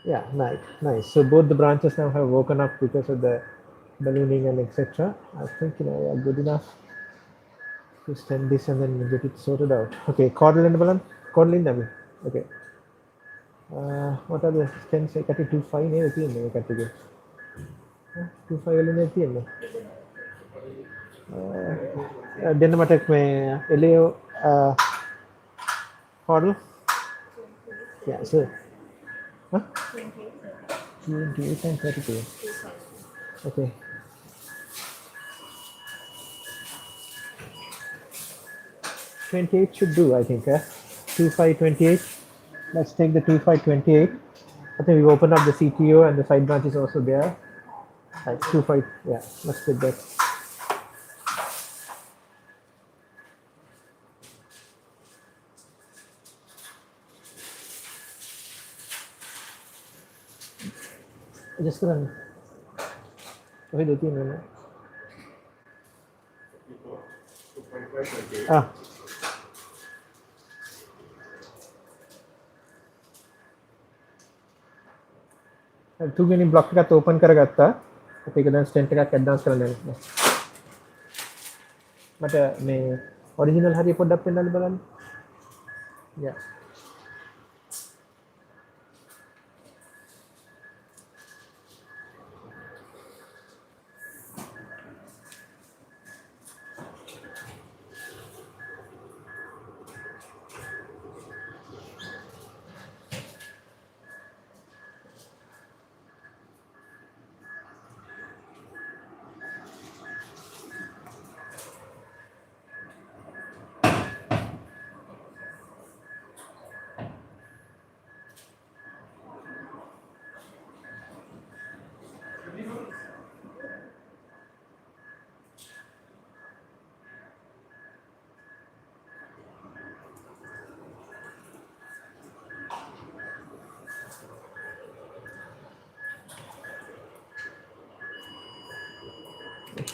Yeah, nice. So both the branches now have woken up because of the ballooning and etc. I think we are good enough to stem this and then get it sorted out. Okay, caudal and balloon. Caudal in them. Okay. What are the stems? I cut it 2.5 near the end. I cut it. 2.5 near the end. Then the matter may Elio caudal. Yeah, so. Huh? 28 and 32. Okay. $28 should do, I think. 2528. Let's take the 2528. I think we've opened up the CTO and the side branch is also there. Right, 25. Yeah, let's get that. Just gonna wait a minute. Too many block का तो open कर गया था. तो एक दान stent का CAD dance करने लगा. මට මේ ඔරිජිනල් හරිය පොඩ්ඩක් පෙන්නන්න බලන්න. Yeah.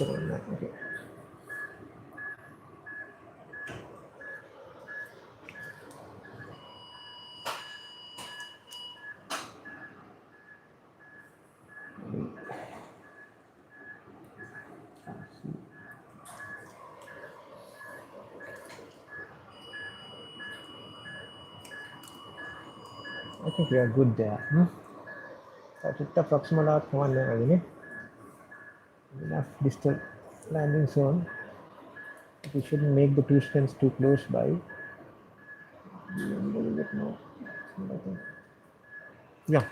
Okay. I think we are good there. Kita proximal out kawan lagi ni. Enough distal landing zone. We shouldn't make the two stems too close by. A little bit more. Yeah.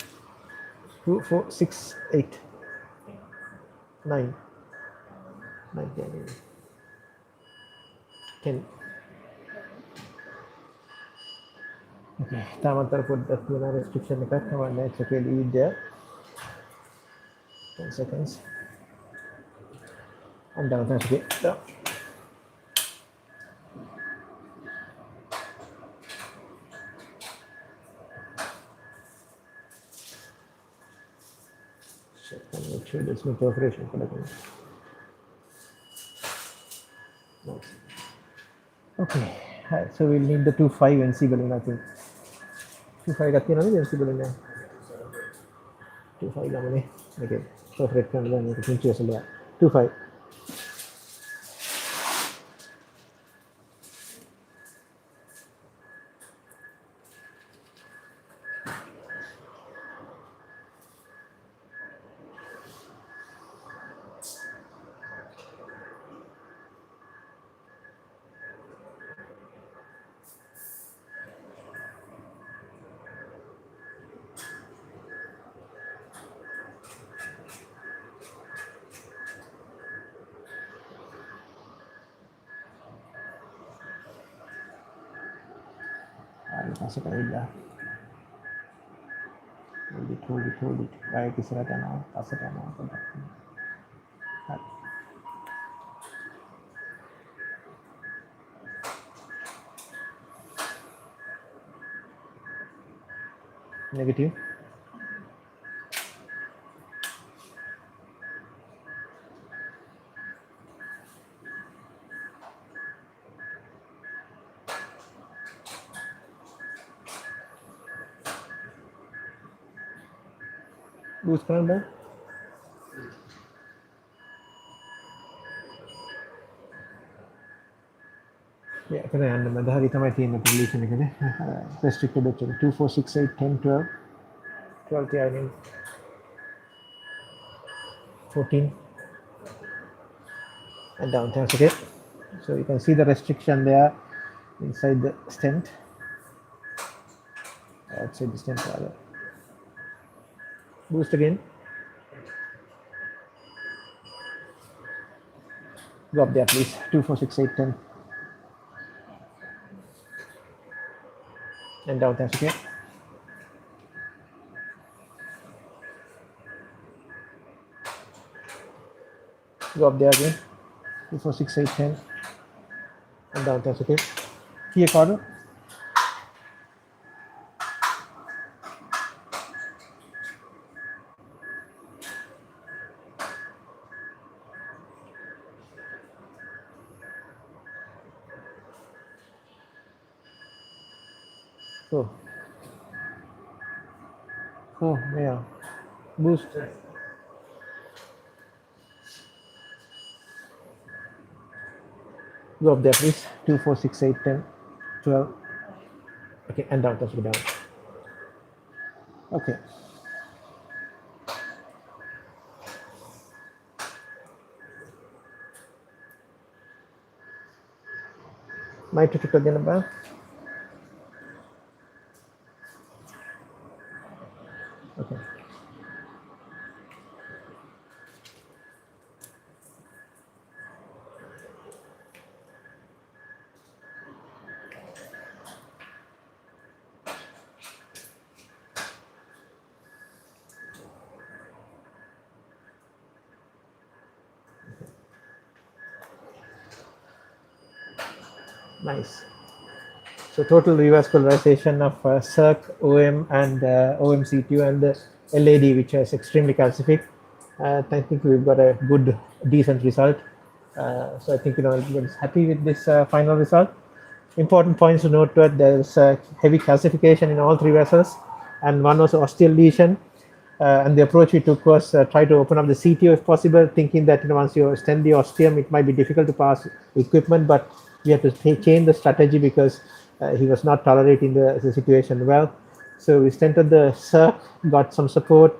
2, 4, 6, 8, 9, 9, 10. Okay. Tamat put the restriction effect. It's okay. Leave it there. 10 seconds. And down. That's okay. Down. Make sure there's no perforation. Okay. So we'll need the 2.5 NC balloon, I think. 2.5 got the NC balloon. 2.5 gamma. Okay. Perfect. 2.5. Masuk aja dah. Hold it. Baik istirahat now. Pasal now. Negative. Boost කරන්න බෑ. එතන යන්න මැද හරි තමයි තියෙන pollution එකනේ. Restricted එක 2 4 6 8 10 12 12 තියාගෙන 14 and down that's okay. So you can see the restriction there inside the stent. Outside the stent rather. Boost again. Go up there please. 2 4 6 8 10 and down that's okay. Go up there again. 2 4 6 8 10 and down that's okay. Here corner. Oh yeah. Boost. Go up there, please. 2, 4, 6, 8, 10, 12. Okay, and down. Let's go down. Okay. My tutor again about. Okay. Nice. So total revascularization of circ, OM, and OMCTU and the LAD, which is extremely calcific. I think we've got a good, decent result. So I think everybody's happy with this final result. Important points to note that there's heavy calcification in all three vessels, and one was osteal lesion. And the approach we took was try to open up the CTO if possible, thinking that once you stent the ostium, it might be difficult to pass equipment, but we had to change the strategy because he was not tolerating the situation well. So we stented the circ, got some support,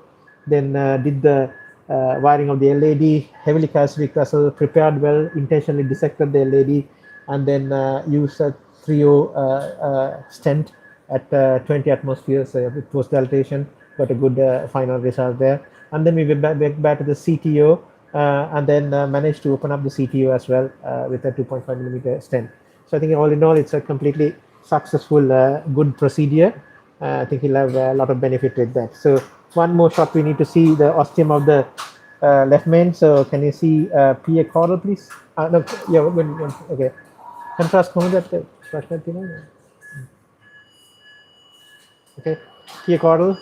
then did the wiring of the LAD, heavily calcific vessel, prepared well, intentionally dissected the LAD, and then used a 3O stent at 20 atmospheres with post-dilatation. Got a good final result there. And then we went back to the CTO and then managed to open up the CTO as well with a 2.5 millimeter stent. So I think all in all, it's a completely successful, good procedure. I think he'll have a lot of benefit with that. So one more shot, we need to see the ostium of the left main. So can you see P Athauda, please? No, yeah, okay. Contrast that. Okay, P Athauda.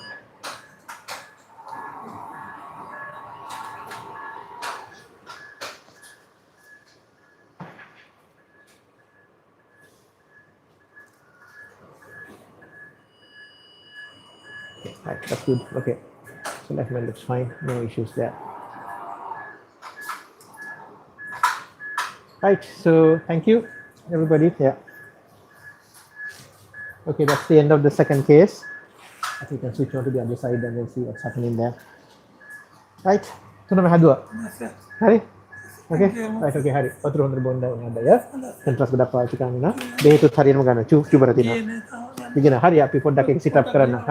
Right, that's good. Okay, so left main looks fine, no issues there. Right, so thank you, everybody. Yeah. Okay, that's the end of the second case. I think we can switch on to the other side and then see what's happening there. Right, so nama hadua. Hari? Okay, right, okay, hari. Otro honor bonda ada ya. Contrast berapa cakap ni na? Dia itu harian magana. Cuba ratina. Begini hari api podak yang sit up kerana.